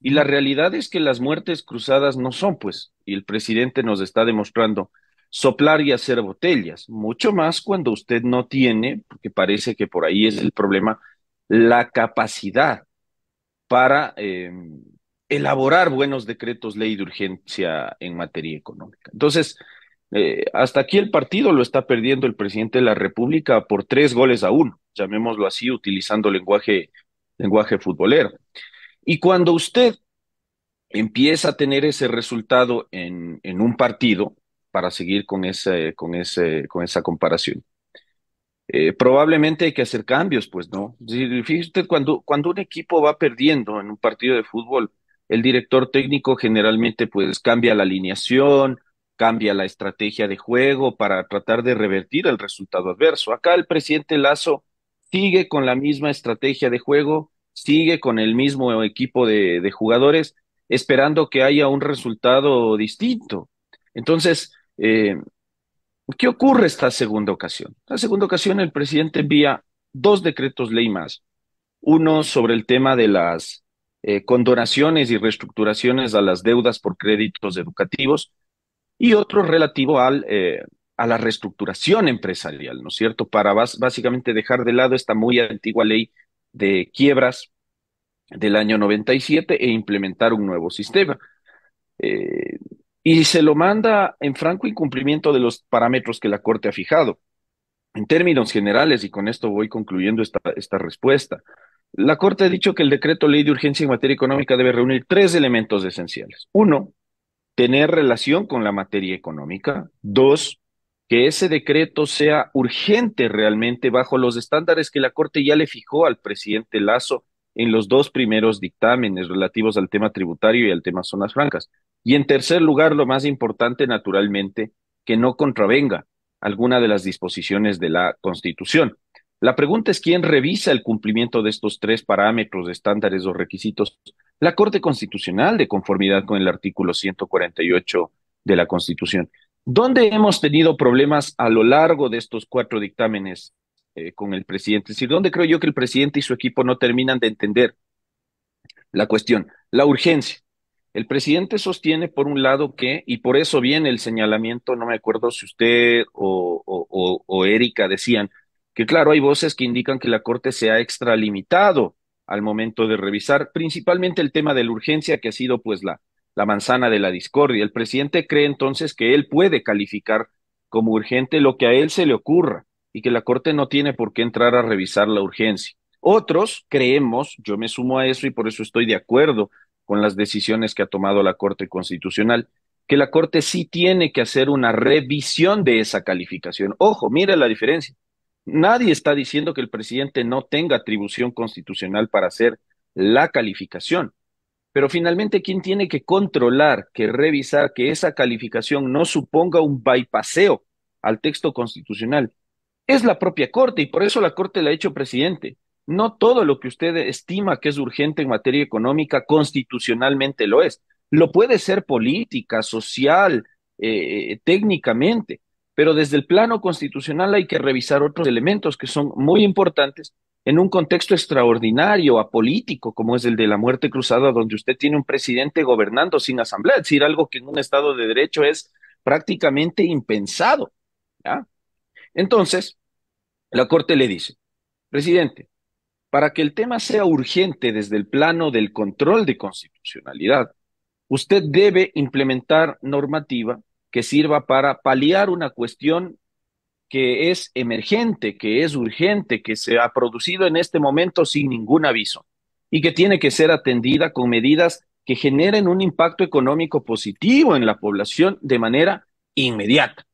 S21: Y la realidad es que las muertes cruzadas no son, pues, y el presidente nos está demostrando soplar y hacer botellas, mucho más cuando usted no tiene, porque parece que por ahí es el problema, la capacidad para elaborar buenos decretos ley de urgencia en materia económica. Entonces, hasta aquí el partido lo está perdiendo el presidente de la República por 3-1, llamémoslo así, utilizando lenguaje futbolero. Y cuando usted empieza a tener ese resultado en un partido, para seguir con esa comparación, probablemente hay que hacer cambios, pues, ¿no? Fíjese usted, cuando un equipo va perdiendo en un partido de fútbol, el director técnico generalmente, pues, cambia la alineación, cambia la estrategia de juego para tratar de revertir el resultado adverso. Acá el presidente Lasso sigue con la misma estrategia de juego, sigue con el mismo equipo de jugadores, esperando que haya un resultado distinto. Entonces, ¿qué ocurre esta segunda ocasión? La segunda ocasión el presidente envía 2 decretos ley más. Uno sobre el tema de las condonaciones y reestructuraciones a las deudas por créditos educativos y otro relativo a la reestructuración empresarial, ¿no es cierto? Para básicamente dejar de lado esta muy antigua ley de quiebras del año 97 e implementar un nuevo sistema. Y se lo manda en franco incumplimiento de los parámetros que la Corte ha fijado. En términos generales, y con esto voy concluyendo esta respuesta, la Corte ha dicho que el decreto ley de urgencia en materia económica debe reunir 3 elementos esenciales. 1, tener relación con la materia económica. 2, que ese decreto sea urgente realmente bajo los estándares que la Corte ya le fijó al presidente Lasso en los 2 primeros dictámenes relativos al tema tributario y al tema zonas francas. Y en tercer lugar, lo más importante, naturalmente, que no contravenga alguna de las disposiciones de la Constitución. La pregunta es quién revisa el cumplimiento de estos 3 parámetros, estándares o requisitos. La Corte Constitucional, de conformidad con el artículo 148 de la Constitución. ¿Dónde hemos tenido problemas a lo largo de estos 4 dictámenes con el presidente? Es decir, ¿dónde creo yo que el presidente y su equipo no terminan de entender la cuestión? La urgencia. El presidente sostiene, por un lado, que, y por eso viene el señalamiento, no me acuerdo si usted o Erika decían, que claro, hay voces que indican que la Corte se ha extralimitado al momento de revisar, principalmente el tema de la urgencia, que ha sido pues la manzana de la discordia. El presidente cree entonces que él puede calificar como urgente lo que a él se le ocurra y que la Corte no tiene por qué entrar a revisar la urgencia. Otros creemos, yo me sumo a eso y por eso estoy de acuerdo con las decisiones que ha tomado la Corte Constitucional, que la Corte sí tiene que hacer una revisión de esa calificación. Ojo, mire la diferencia. Nadie está diciendo que el presidente no tenga atribución constitucional para hacer la calificación, pero finalmente, ¿quién tiene que controlar, que revisar que esa calificación no suponga un bypaseo al texto constitucional? Es la propia Corte y por eso la Corte le ha hecho presidente. No todo lo que usted estima que es urgente en materia económica constitucionalmente lo es. Lo puede ser política, social, técnicamente, pero desde el plano constitucional hay que revisar otros elementos que son muy importantes en un contexto extraordinario, apolítico, como es el de la muerte cruzada, donde usted tiene un presidente gobernando sin asamblea, es decir, algo que en un Estado de Derecho es prácticamente impensado, ¿ya? Entonces, la Corte le dice, presidente, para que el tema sea urgente desde el plano del control de constitucionalidad, usted debe implementar normativa que sirva para paliar una cuestión que es emergente, que es urgente, que se ha producido en este momento sin ningún aviso y que tiene que ser atendida con medidas que generen un impacto económico positivo en la población de manera inmediata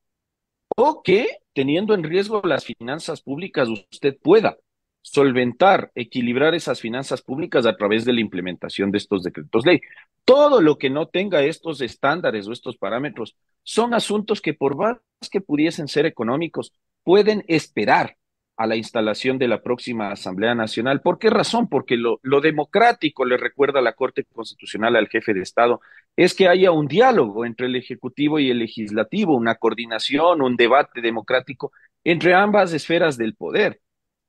S21: o que, teniendo en riesgo las finanzas públicas, usted pueda solventar, equilibrar esas finanzas públicas a través de la implementación de estos decretos ley. Todo lo que no tenga estos estándares o estos parámetros son asuntos que por más que pudiesen ser económicos, pueden esperar a la instalación de la próxima Asamblea Nacional. ¿Por qué razón? Porque lo democrático, le recuerda la Corte Constitucional al jefe de Estado, es que haya un diálogo entre el Ejecutivo y el Legislativo, una coordinación, un debate democrático entre ambas esferas del poder.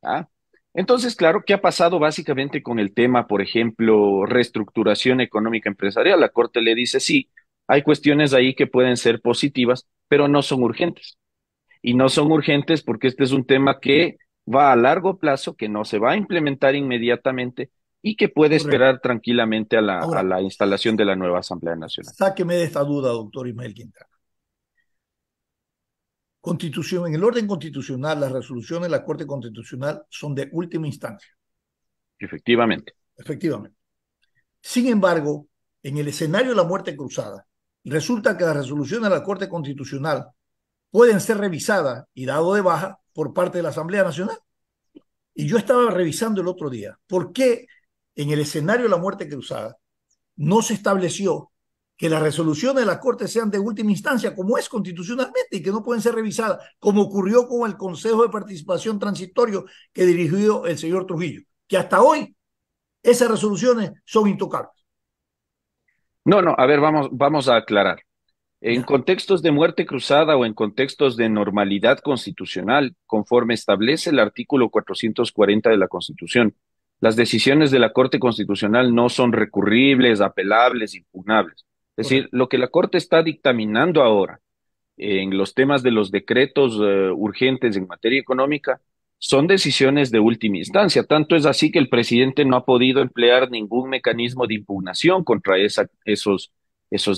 S21: ¿Ah? Entonces, claro, ¿qué ha pasado básicamente con el tema, por ejemplo, reestructuración económica empresarial? La Corte le dice, sí, hay cuestiones ahí que pueden ser positivas, pero no son urgentes. Y no son urgentes porque este es un tema que va a largo plazo, que no se va a implementar inmediatamente y que puede esperar tranquilamente a la instalación de la nueva Asamblea Nacional.
S3: Sáqueme de esta duda, doctor Ismael Quintana. Constitución, en el orden constitucional, las resoluciones de la Corte Constitucional son de última instancia.
S21: Efectivamente.
S3: Efectivamente. Sin embargo, en el escenario de la muerte cruzada, resulta que las resoluciones de la Corte Constitucional pueden ser revisadas y dado de baja por parte de la Asamblea Nacional. Y yo estaba revisando el otro día, ¿por qué en el escenario de la muerte cruzada no se estableció que las resoluciones de la Corte sean de última instancia, como es constitucionalmente, y que no pueden ser revisadas, como ocurrió con el Consejo de Participación Transitorio que dirigió el señor Trujillo, que hasta hoy esas resoluciones son intocables?
S21: No, a ver, vamos a aclarar. En contextos de muerte cruzada o en contextos de normalidad constitucional, conforme establece el artículo 440 de la Constitución, las decisiones de la Corte Constitucional no son recurribles, apelables, impugnables. Es decir, lo que la Corte está dictaminando ahora en los temas de los decretos urgentes en materia económica son decisiones de última instancia. Tanto es así que el presidente no ha podido emplear ningún mecanismo de impugnación contra esos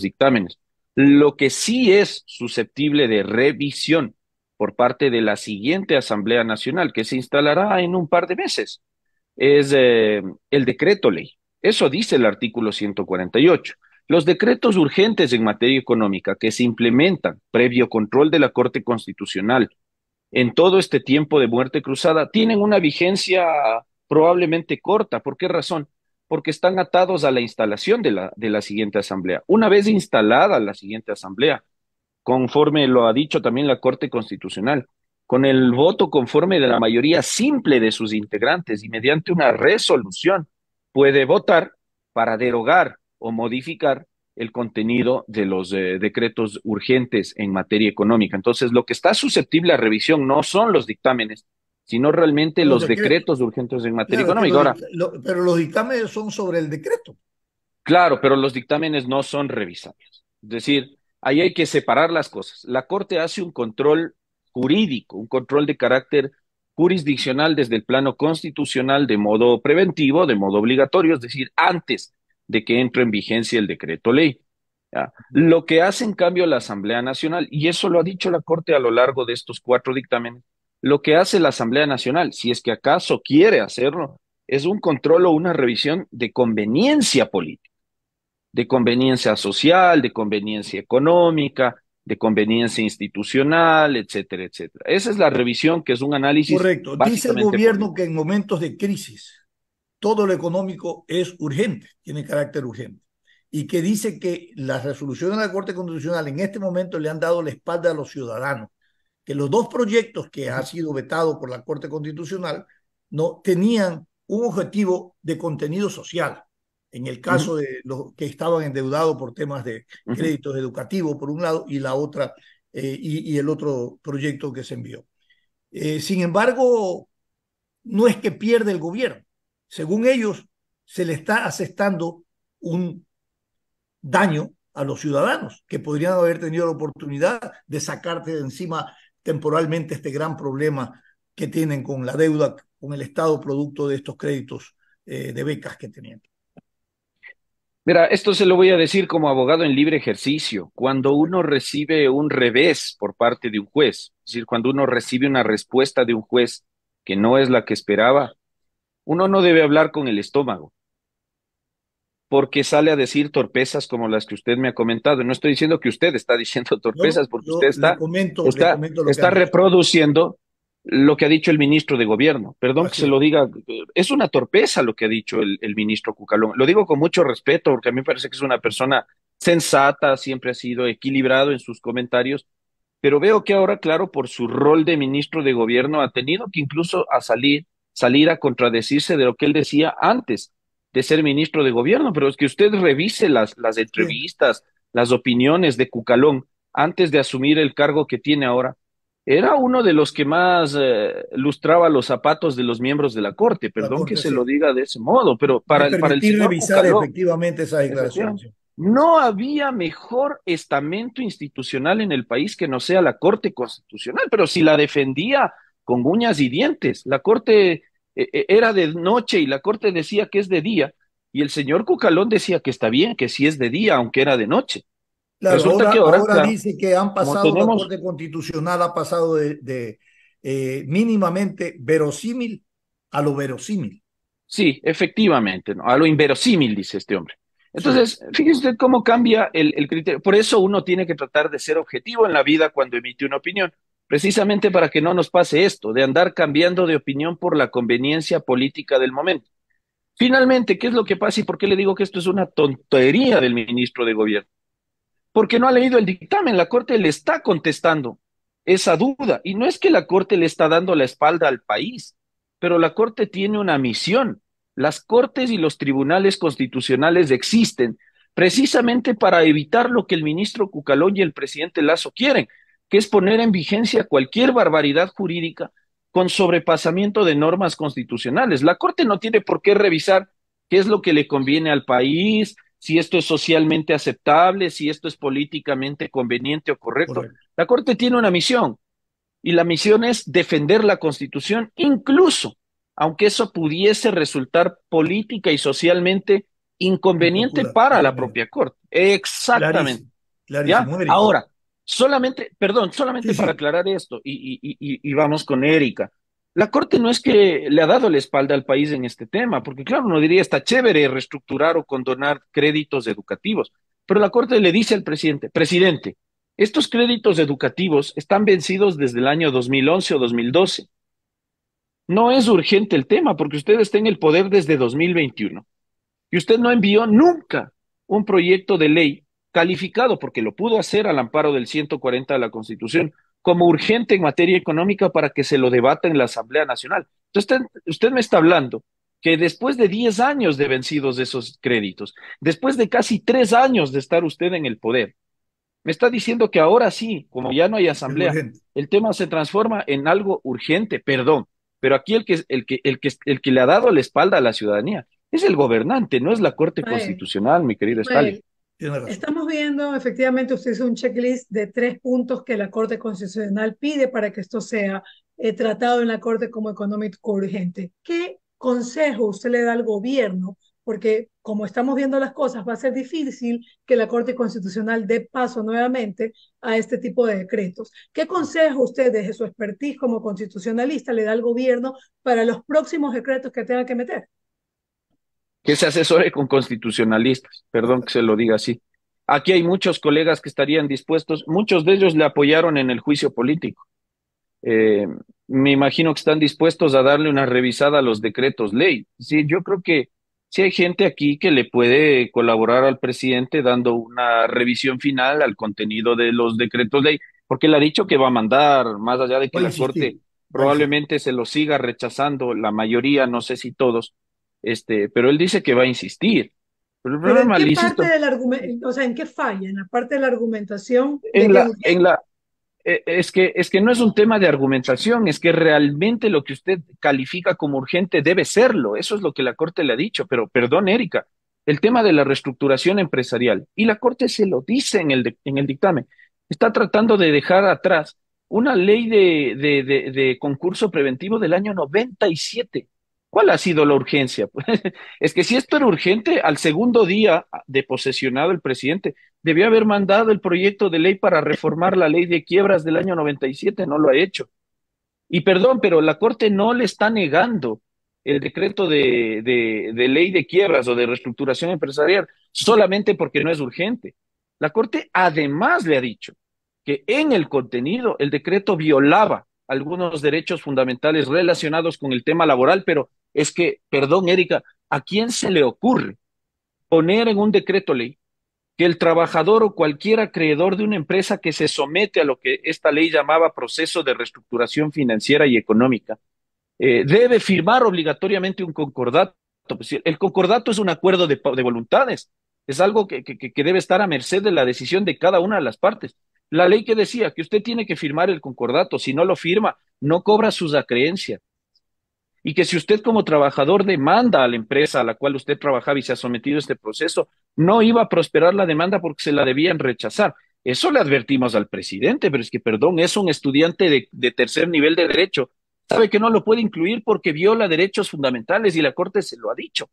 S21: dictámenes. Lo que sí es susceptible de revisión por parte de la siguiente Asamblea Nacional, que se instalará en un par de meses, es el decreto ley. Eso dice el artículo 148. Los decretos urgentes en materia económica que se implementan previo control de la Corte Constitucional en todo este tiempo de muerte cruzada tienen una vigencia probablemente corta. ¿Por qué razón? Porque están atados a la instalación de la siguiente asamblea. Una vez instalada la siguiente asamblea, conforme lo ha dicho también la Corte Constitucional, con el voto conforme de la mayoría simple de sus integrantes y mediante una resolución, puede votar para derogar o modificar el contenido de los decretos urgentes en materia económica. Entonces, lo que está susceptible a revisión no son los dictámenes, sino realmente los decretos urgentes en materia económica. Ahora,
S3: pero los dictámenes son sobre el decreto.
S21: Claro, pero los dictámenes no son revisables. Es decir, ahí hay que separar las cosas. La Corte hace un control jurídico, un control de carácter jurisdiccional desde el plano constitucional de modo preventivo, de modo obligatorio, es decir, antes de que entre en vigencia el decreto ley. ¿Ya? Lo que hace en cambio la Asamblea Nacional, y eso lo ha dicho la Corte a lo largo de estos 4 dictámenes, lo que hace la Asamblea Nacional, si es que acaso quiere hacerlo, es un control o una revisión de conveniencia política, de conveniencia social, de conveniencia económica, de conveniencia institucional, etcétera, etcétera. Esa es la revisión, que es un análisis.
S3: Correcto. Dice el gobierno que en momentos de crisis todo lo económico es urgente, tiene carácter urgente, y que dice que las resoluciones de la Corte Constitucional en este momento le han dado la espalda a los ciudadanos, que los 2 proyectos que han sido vetados por la Corte Constitucional no tenían un objetivo de contenido social. En el caso de los que estaban endeudados por temas de créditos educativos, por un lado, y la otra, y el otro proyecto que se envió. Sin embargo, no es que pierde el gobierno. Según ellos, se le está asestando un daño a los ciudadanos que podrían haber tenido la oportunidad de sacarte de encima temporalmente este gran problema que tienen con la deuda con el Estado producto de estos créditos de becas que tenían.
S21: Mira, esto se lo voy a decir como abogado en libre ejercicio. Cuando uno recibe un revés por parte de un juez, es decir, cuando uno recibe una respuesta de un juez que no es la que esperaba, uno no debe hablar con el estómago, porque sale a decir torpezas como las que usted me ha comentado. No estoy diciendo que usted está diciendo torpezas, porque usted está reproduciendo lo que ha dicho el ministro de Gobierno. Perdón que se lo diga, es una torpeza lo que ha dicho el ministro Cucalón. Lo digo con mucho respeto, porque a mí me parece que es una persona sensata, siempre ha sido equilibrado en sus comentarios, pero veo que ahora, claro, por su rol de ministro de Gobierno, ha tenido que incluso salir a contradecirse de lo que él decía antes de ser ministro de Gobierno. Pero es que usted revise las entrevistas, las opiniones de Cucalón antes de asumir el cargo que tiene ahora. Era uno de los que más lustraba los zapatos de los miembros de la Corte. Perdón que se lo diga de ese modo, pero para el señor
S3: revisar
S21: Cucalón,
S3: efectivamente esa declaración.
S21: no había mejor estamento institucional en el país que no sea la Corte Constitucional, pero si la defendía con uñas y dientes. La Corte era de noche y la Corte decía que es de día, y el señor Cucalón decía que está bien, que sí es de día, aunque era de noche.
S3: Claro,
S21: Resulta
S3: ahora
S21: claro,
S3: dice que han pasado, la Corte Constitucional ha pasado de mínimamente verosímil a lo verosímil.
S21: Sí, efectivamente, ¿no? A lo inverosímil, dice este hombre. Entonces, fíjese usted cómo cambia el criterio. Por eso uno tiene que tratar de ser objetivo en la vida cuando emite una opinión, precisamente para que no nos pase esto, de andar cambiando de opinión por la conveniencia política del momento. Finalmente, ¿qué es lo que pasa y por qué le digo que esto es una tontería del ministro de Gobierno? Porque no ha leído el dictamen. La Corte le está contestando esa duda, y no es que la Corte le está dando la espalda al país, pero la Corte tiene una misión. Las Cortes y los tribunales constitucionales existen precisamente para evitar lo que el ministro Cucalón y el presidente Lasso quieren, que es poner en vigencia cualquier barbaridad jurídica con sobrepasamiento de normas constitucionales. La Corte no tiene por qué revisar qué es lo que le conviene al país, si esto es socialmente aceptable, si esto es políticamente conveniente o correcto. La Corte tiene una misión, y la misión es defender la Constitución, incluso aunque eso pudiese resultar política y socialmente inconveniente para la propia Corte. Exactamente.
S3: Clarísimo,
S21: ¿Ya? Ahora, solamente para aclarar esto, y vamos con Erika. La Corte no es que le ha dado la espalda al país en este tema, porque claro, uno diría, está chévere reestructurar o condonar créditos educativos, pero la Corte le dice al presidente, estos créditos educativos están vencidos desde el año 2011 o 2012. No es urgente el tema, porque usted está en el poder desde 2021, y usted no envió nunca un proyecto de ley calificado, porque lo pudo hacer al amparo del 140 de la Constitución, como urgente en materia económica para que se lo debata en la Asamblea Nacional. Entonces, usted me está hablando que después de 10 años de vencidos de esos créditos, después de casi 3 años de estar usted en el poder, me está diciendo que ahora sí, como ya no hay asamblea, el tema se transforma en algo urgente. Perdón, pero aquí el que le ha dado la espalda a la ciudadanía es el gobernante, no es la Corte Constitucional, mi querido Stalin.
S4: Estamos viendo, efectivamente, usted hizo un checklist de 3 puntos que la Corte Constitucional pide para que esto sea tratado en la Corte como económico urgente. ¿Qué consejo usted le da al gobierno? Porque como estamos viendo las cosas, va a ser difícil que la Corte Constitucional dé paso nuevamente a este tipo de decretos. ¿Qué consejo usted, desde su expertise como constitucionalista, le da al gobierno para los próximos decretos que tenga que meter?
S21: Que se asesore con constitucionalistas, perdón que se lo diga así. Aquí hay muchos colegas que estarían dispuestos, muchos de ellos le apoyaron en el juicio político. Eh, Me imagino que están dispuestos a darle una revisada a los decretos ley. Sí, yo creo que sí hay gente aquí que le puede colaborar al presidente dando una revisión final al contenido de los decretos ley, porque él ha dicho que va a mandar, más allá de que la Corte probablemente se lo siga rechazando, la mayoría, no sé si todos, pero él dice que va a insistir. Pero el
S4: Pero
S21: problema,
S4: ¿en qué
S21: insisto,
S4: parte del argumento, o sea, en qué falla? En la parte de la argumentación de
S21: en
S4: que
S21: la, en la, es que no es un tema de argumentación, es que realmente lo que usted califica como urgente debe serlo. Eso es lo que la Corte le ha dicho. Pero perdón, Erika, el tema de la reestructuración empresarial, y la Corte se lo dice en el dictamen, está tratando de dejar atrás una ley de concurso preventivo del año 97. ¿Cuál ha sido la urgencia? Pues, es que si esto era urgente, al segundo día de posesionado el presidente, debió haber mandado el proyecto de ley para reformar la ley de quiebras del año 97, no lo ha hecho. Y perdón, pero la Corte no le está negando el decreto de ley de quiebras o de reestructuración empresarial solamente porque no es urgente. La Corte además le ha dicho que en el contenido el decreto violaba algunos derechos fundamentales relacionados con el tema laboral, pero es que, perdón, Erika, ¿a quién se le ocurre poner en un decreto ley que el trabajador o cualquier acreedor de una empresa que se somete a lo que esta ley llamaba proceso de reestructuración financiera y económica, debe firmar obligatoriamente un concordato? Pues, el concordato es un acuerdo de voluntades, es algo que debe estar a merced de la decisión de cada una de las partes. La ley que decía que usted tiene que firmar el concordato, si no lo firma, no cobra sus acreencias. Y que si usted como trabajador demanda a la empresa a la cual usted trabajaba y se ha sometido a este proceso, no iba a prosperar la demanda porque se la debían rechazar. Eso le advertimos al presidente, pero es que, perdón, es un estudiante de tercer nivel de derecho. Sabe que no lo puede incluir porque viola derechos fundamentales y la Corte se lo ha dicho.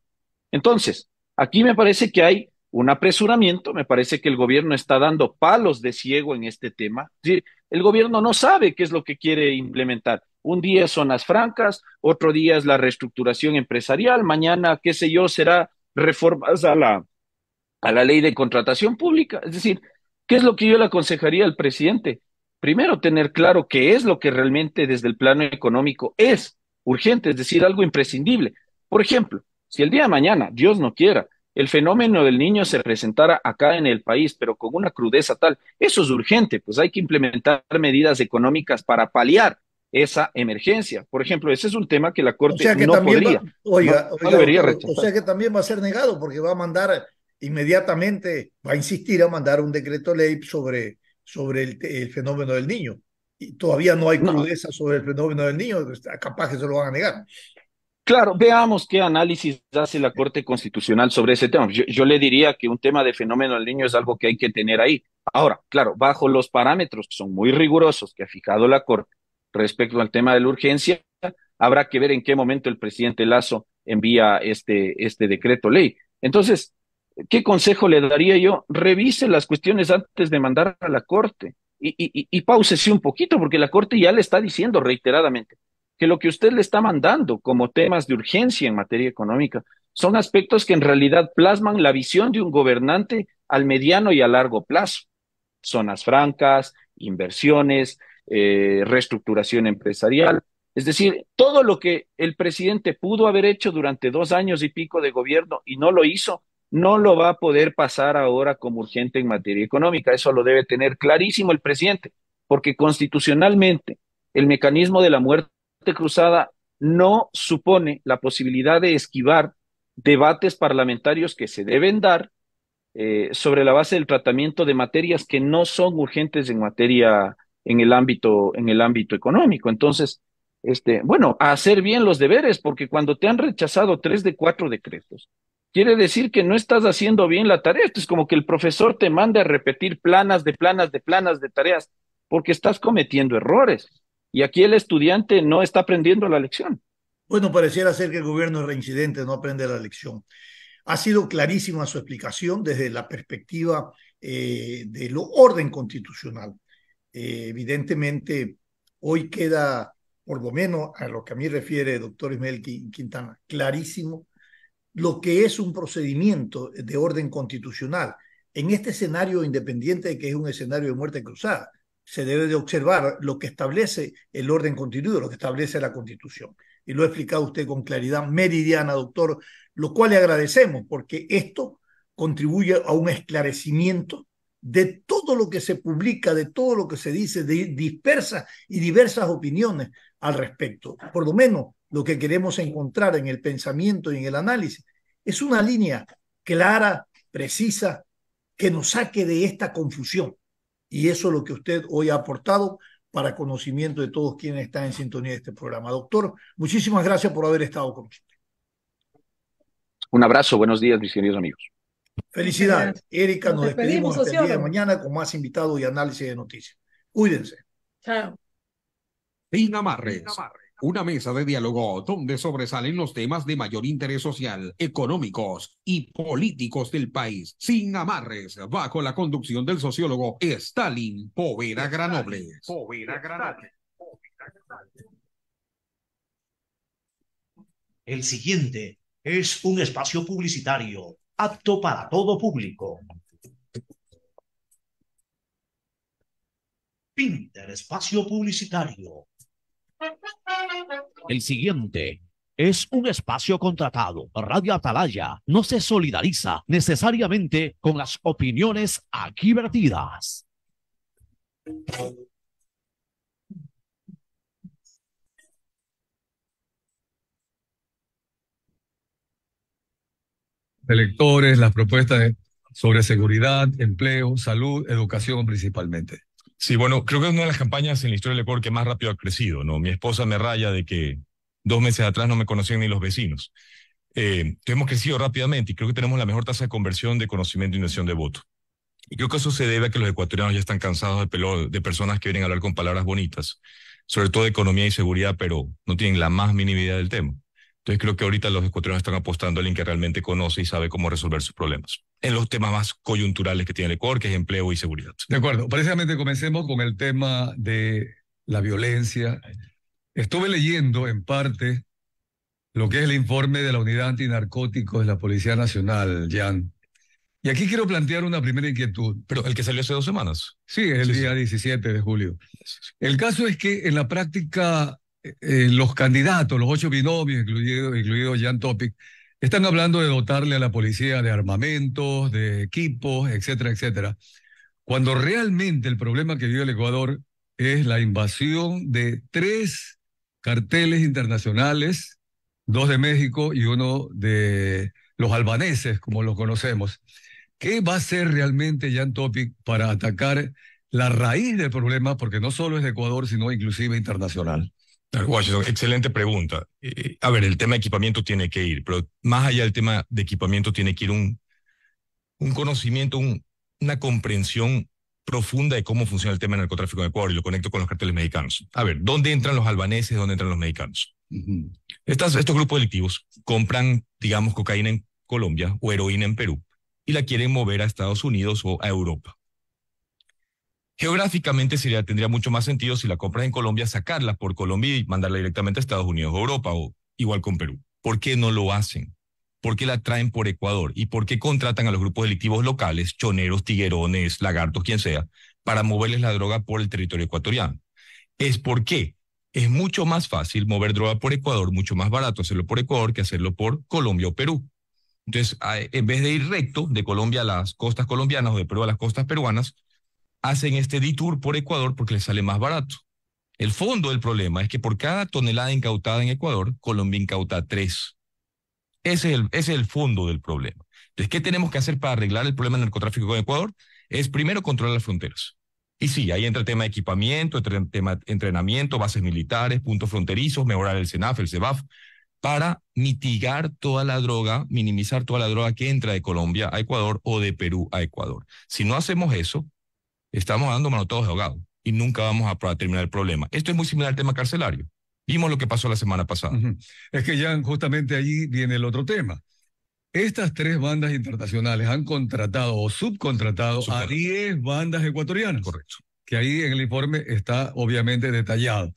S21: Entonces, aquí me parece que hay un apresuramiento, me parece que el gobierno está dando palos de ciego en este tema. Es decir, el gobierno no sabe qué es lo que quiere implementar. Un día es zonas francas, otro día es la reestructuración empresarial, mañana, qué sé yo, será reformas a la ley de contratación pública. Es decir, ¿qué es lo que yo le aconsejaría al presidente? Primero, tener claro qué es lo que realmente desde el plano económico es urgente, es decir, algo imprescindible. Por ejemplo, si el día de mañana, Dios no quiera, el fenómeno del niño se presentara acá en el país, pero con una crudeza tal, eso es urgente, pues hay que implementar medidas económicas para paliar esa emergencia. Por ejemplo, ese es un tema que la Corte no podría, no debería rechazar.
S3: O sea que también va a ser negado porque va a mandar inmediatamente, va a insistir a mandar un decreto ley sobre el fenómeno del niño. Y todavía no hay crudeza sobre el fenómeno del niño, capaz que se lo van a negar.
S21: Claro, veamos qué análisis hace la Corte Constitucional sobre ese tema. Yo le diría que un tema de fenómeno del niño es algo que hay que tener ahí. Ahora, claro, bajo los parámetros que son muy rigurosos que ha fijado la Corte respecto al tema de la urgencia, habrá que ver en qué momento el presidente Lasso envía este decreto ley. Entonces, ¿qué consejo le daría yo? Revise las cuestiones antes de mandar a la Corte y páusese un poquito, porque la Corte ya le está diciendo reiteradamente que lo que usted le está mandando como temas de urgencia en materia económica son aspectos que en realidad plasman la visión de un gobernante al mediano y a largo plazo. Zonas francas, inversiones, reestructuración empresarial. Es decir, todo lo que el presidente pudo haber hecho durante 2 años y pico de gobierno y no lo hizo, no lo va a poder pasar ahora como urgente en materia económica. Eso lo debe tener clarísimo el presidente, porque constitucionalmente el mecanismo de la muerte cruzada no supone la posibilidad de esquivar debates parlamentarios que se deben dar sobre la base del tratamiento de materias que no son urgentes en el ámbito económico. Entonces, bueno, a hacer bien los deberes, porque cuando te han rechazado 3 de 4 decretos, quiere decir que no estás haciendo bien la tarea. Esto es como que el profesor te mande a repetir planas de tareas, porque estás cometiendo errores. Y aquí el estudiante no está aprendiendo la lección.
S3: Bueno, pareciera ser que el gobierno es reincidente, no aprende la lección. Ha sido clarísima su explicación desde la perspectiva de lo orden constitucional. Evidentemente, hoy queda, por lo menos a lo que a mí refiere, doctor Ismael Quintana, clarísimo lo que es un procedimiento de orden constitucional. En este escenario, independiente de que es un escenario de muerte cruzada, se debe de observar lo que establece el orden constitucional, lo que establece la Constitución. Y lo ha explicado usted con claridad meridiana, doctor, lo cual le agradecemos, porque esto contribuye a un esclarecimiento de todo lo que se publica, de todo lo que se dice, de dispersas y diversas opiniones al respecto. Por lo menos lo que queremos encontrar en el pensamiento y en el análisis es una línea clara, precisa, que nos saque de esta confusión. Y eso es lo que usted hoy ha aportado para conocimiento de todos quienes están en sintonía de este programa. Doctor, muchísimas gracias por haber estado con nosotros.
S21: Un abrazo, buenos días, mis queridos amigos.
S3: Felicidades. Erika, nos despedimos hasta el día de mañana con más invitados y análisis de noticias. Cuídense.
S4: Chao.
S1: Sin amarres. Una mesa de diálogo donde sobresalen los temas de mayor interés social, económicos y políticos del país. Sin amarres, bajo la conducción del sociólogo Stalin Poveda Granobles.
S5: El siguiente es un espacio publicitario apto para todo público. Fin del espacio publicitario. El siguiente es un espacio contratado. Radio Atalaya no se solidariza necesariamente con las opiniones aquí vertidas.
S6: Electores, las propuestas sobre seguridad, empleo, salud, educación principalmente.
S22: Sí, bueno, creo que es una de las campañas en la historia del Ecuador que más rápido ha crecido, ¿no? Mi esposa me raya de que 2 meses atrás no me conocían ni los vecinos. Hemos crecido rápidamente y creo que tenemos la mejor tasa de conversión de conocimiento e intención de voto. Y creo que eso se debe a que los ecuatorianos ya están cansados de personas que vienen a hablar con palabras bonitas, sobre todo de economía y seguridad, pero no tienen la más mínima idea del tema. Entonces creo que ahorita los ecuatorianos están apostando a alguien que realmente conoce y sabe cómo resolver sus problemas en los temas más coyunturales que tiene el Ecuador, que es empleo y seguridad.
S6: De acuerdo. Precisamente comencemos con el tema de la violencia. Estuve leyendo en parte lo que es el informe de la Unidad Antinarcóticos de la Policía Nacional, Jan. Y aquí quiero plantear una primera inquietud.
S22: Pero el que salió hace 2 semanas.
S6: Sí, el día 17 de julio. El caso es que en la práctica los candidatos, los 8 binomios, incluido Jan Topic, están hablando de dotarle a la policía de armamentos, de equipos, etcétera, etcétera. Cuando realmente el problema que vive el Ecuador es la invasión de 3 carteles internacionales, 2 de México y 1 de los albaneses, como los conocemos. ¿Qué va a hacer realmente Jan Topic para atacar la raíz del problema? Porque no solo es de Ecuador, sino inclusive internacional.
S22: Washington, excelente pregunta. A ver, el tema de equipamiento tiene que ir, pero más allá del tema de equipamiento tiene que ir un conocimiento, una comprensión profunda de cómo funciona el tema del narcotráfico en Ecuador, y lo conecto con los carteles mexicanos. A ver, ¿dónde entran los albaneses? ¿Dónde entran los mexicanos? Estos grupos delictivos compran, digamos, cocaína en Colombia o heroína en Perú y la quieren mover a Estados Unidos o a Europa. Geográficamente tendría mucho más sentido si la compras en Colombia, sacarla por Colombia y mandarla directamente a Estados Unidos o Europa, o igual con Perú. ¿Por qué no lo hacen? ¿Por qué la traen por Ecuador? ¿Y por qué contratan a los grupos delictivos locales, choneros, tiguerones, lagartos, quien sea, para moverles la droga por el territorio ecuatoriano? Es porque es mucho más fácil mover droga por Ecuador, mucho más barato hacerlo por Ecuador que hacerlo por Colombia o Perú. Entonces, en vez de ir recto de Colombia a las costas colombianas o de Perú a las costas peruanas, hacen este detour por Ecuador porque les sale más barato. El fondo del problema es que por cada tonelada incautada en Ecuador, Colombia incauta 3. Ese es el fondo del problema. Entonces, ¿qué tenemos que hacer para arreglar el problema del narcotráfico en Ecuador? Es primero controlar las fronteras. Y sí, ahí entra el tema de equipamiento, entra el tema de entrenamiento, bases militares, puntos fronterizos, mejorar el CENAF, el CEBAF, para mitigar toda la droga, minimizar toda la droga que entra de Colombia a Ecuador o de Perú a Ecuador. Si no hacemos eso, estamos dando manotados de ahogado. y nunca vamos a terminar el problema. Esto es muy similar al tema carcelario. Vimos lo que pasó la semana pasada.
S6: Es que ya justamente allí viene el otro tema. Estas 3 bandas internacionales han contratado o subcontratado a 10 bandas ecuatorianas.
S22: Correcto.
S6: Que ahí en el informe está obviamente detallado.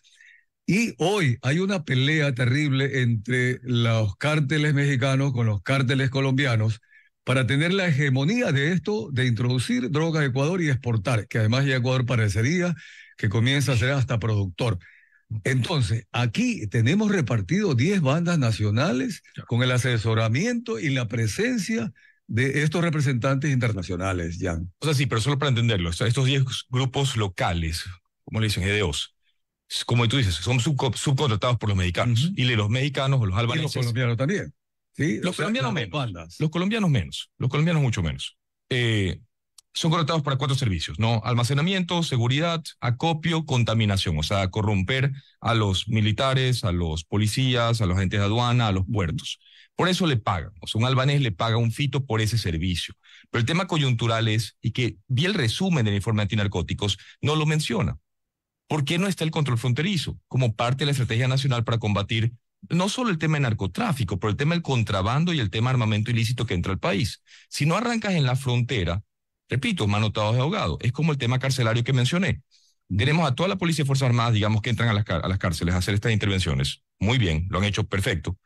S6: Y hoy hay una pelea terrible entre los cárteles mexicanos con los cárteles colombianos para tener la hegemonía de esto, de introducir droga a Ecuador y exportar, que además ya Ecuador parecería que comienza a ser hasta productor. Entonces, aquí tenemos repartido 10 bandas nacionales con el asesoramiento y la presencia de estos representantes internacionales, Jan.
S22: O sea, sí, pero solo para entenderlo, estos 10 grupos locales, como le dicen, GDOs, como tú dices, son subcontratados por los mexicanos. Y los mexicanos o los albaneses.
S6: Y los colombianos también. ¿Sí?
S22: Los colombianos menos. Los colombianos menos. Los colombianos mucho menos. Son contratados para 4 servicios, ¿no? Almacenamiento, seguridad, acopio, contaminación. O sea, corromper a los militares, a los policías, a los agentes de aduana, a los puertos. Por eso le pagan. O sea, un albanés le paga un fito por ese servicio. Pero el tema coyuntural es, y que vi el resumen del informe antinarcóticos, no lo menciona. ¿Por qué no está el control fronterizo como parte de la estrategia nacional para combatir no solo el tema de narcotráfico, pero el tema del contrabando y el tema de armamento ilícito que entra al país? Si no arrancas en la frontera, repito, manotados de ahogado, es como el tema carcelario que mencioné. Tenemos a toda la policía y Fuerzas Armadas, digamos, que entran a las cárceles a hacer estas intervenciones. Muy bien, lo han hecho perfecto.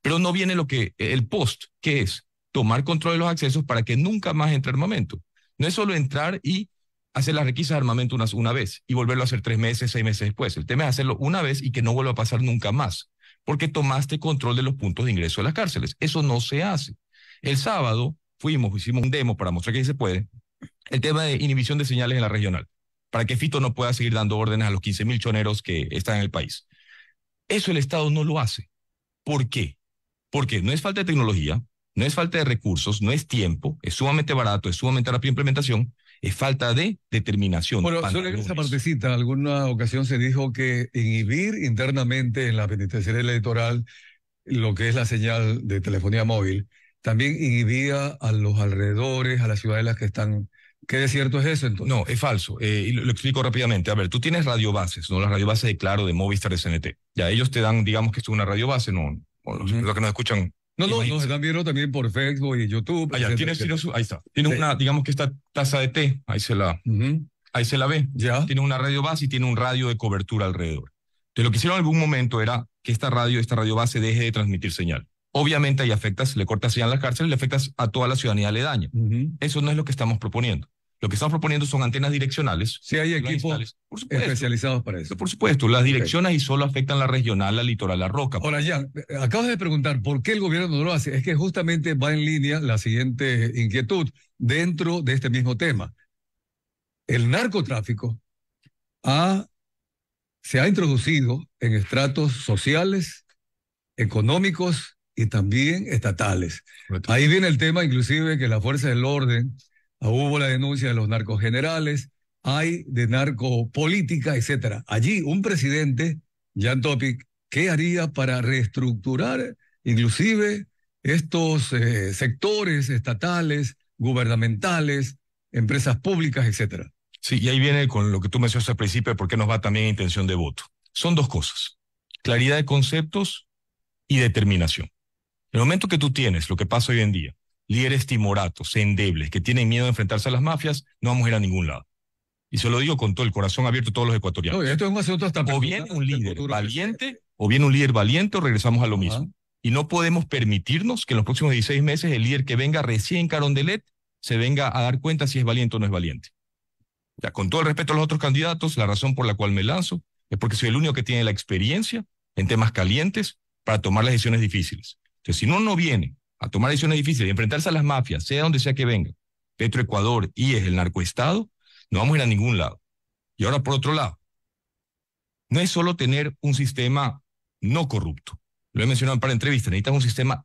S22: Pero no viene el post, que es tomar control de los accesos para que nunca más entre armamento. No es solo entrar y hacer las requisas de armamento una vez y volverlo a hacer 3 meses, 6 meses después. El tema es hacerlo una vez y que no vuelva a pasar nunca más, porque tomaste control de los puntos de ingreso de las cárceles. Eso no se hace. El sábado hicimos un demo para mostrar que sí se puede, el tema de inhibición de señales en la regional, para que Fito no pueda seguir dando órdenes a los 15.000 choneros que están en el país. Eso el Estado no lo hace. ¿Por qué? Porque no es falta de tecnología, no es falta de recursos, no es tiempo, es sumamente barato, es sumamente rápido de implementación, es falta de determinación.
S6: Bueno, solo en esa partecita, alguna ocasión se dijo que inhibir internamente en la penitenciaría electoral lo que es la señal de telefonía móvil, también inhibía a los alrededores, a las ciudades que están. ¿Qué de cierto es eso entonces?
S22: No, es falso. Y lo explico rápidamente. A ver, tú tienes radiobases, ¿no? Las radiobases de Claro, de Movistar, de CNT. Ya ellos te dan, digamos que esto es una radiobase, ¿no? O los que nos escuchan.
S6: No, nos están viendo también por Facebook y YouTube.
S22: Ahí está. Tiene una, digamos que esta taza de té, ahí se la ve.
S6: Ya.
S22: Tiene una radiobase y tiene un radio de cobertura alrededor. Entonces lo que hicieron en algún momento era que esta radiobase deje de transmitir señal. Obviamente ahí le cortas señal a las cárceles, le afectas a toda la ciudadanía aledaña. Eso no es lo que estamos proponiendo. Lo que estamos proponiendo son antenas direccionales.
S6: Sí, hay equipos especializados para eso.
S22: Por supuesto, las direcciones y solo afectan la regional, la litoral, la roca.
S6: Ahora, Jan, acabas de preguntar por qué el gobierno no lo hace. Es que justamente va en línea la siguiente inquietud dentro de este mismo tema. El narcotráfico se ha introducido en estratos sociales, económicos y también estatales. Ahí viene el tema, inclusive, que las fuerzas del orden, hubo la denuncia de los narcogenerales, hay de narcopolítica, etcétera. Allí un presidente, Jan Topic, ¿qué haría para reestructurar inclusive estos sectores estatales, gubernamentales, empresas públicas, etcétera?
S22: Sí, y ahí viene con lo que tú mencionaste al principio, por qué nos va también intención de voto. Son 2 cosas: claridad de conceptos y determinación. En el momento que tú tienes lo que pasa hoy en día, líderes timoratos, endebles, que tienen miedo de enfrentarse a las mafias, no vamos a ir a ningún lado. Y se lo digo con todo el corazón abierto a todos los ecuatorianos.
S6: No, esto es un asunto hasta
S22: o viene un líder valiente, o regresamos a lo mismo. Y no podemos permitirnos que en los próximos 16 meses el líder que venga recién en Carondelet se venga a dar cuenta si es valiente o no es valiente. Ya, con todo el respeto a los otros candidatos, la razón por la cual me lanzo es porque soy el único que tiene la experiencia en temas calientes para tomar las decisiones difíciles. Entonces, si uno no viene a tomar decisiones difíciles y enfrentarse a las mafias, sea donde sea que venga, Petroecuador y es el narcoestado, no vamos a ir a ningún lado. Y ahora, por otro lado, no es solo tener un sistema no corrupto. Lo he mencionado en par de entrevistas, necesitas un sistema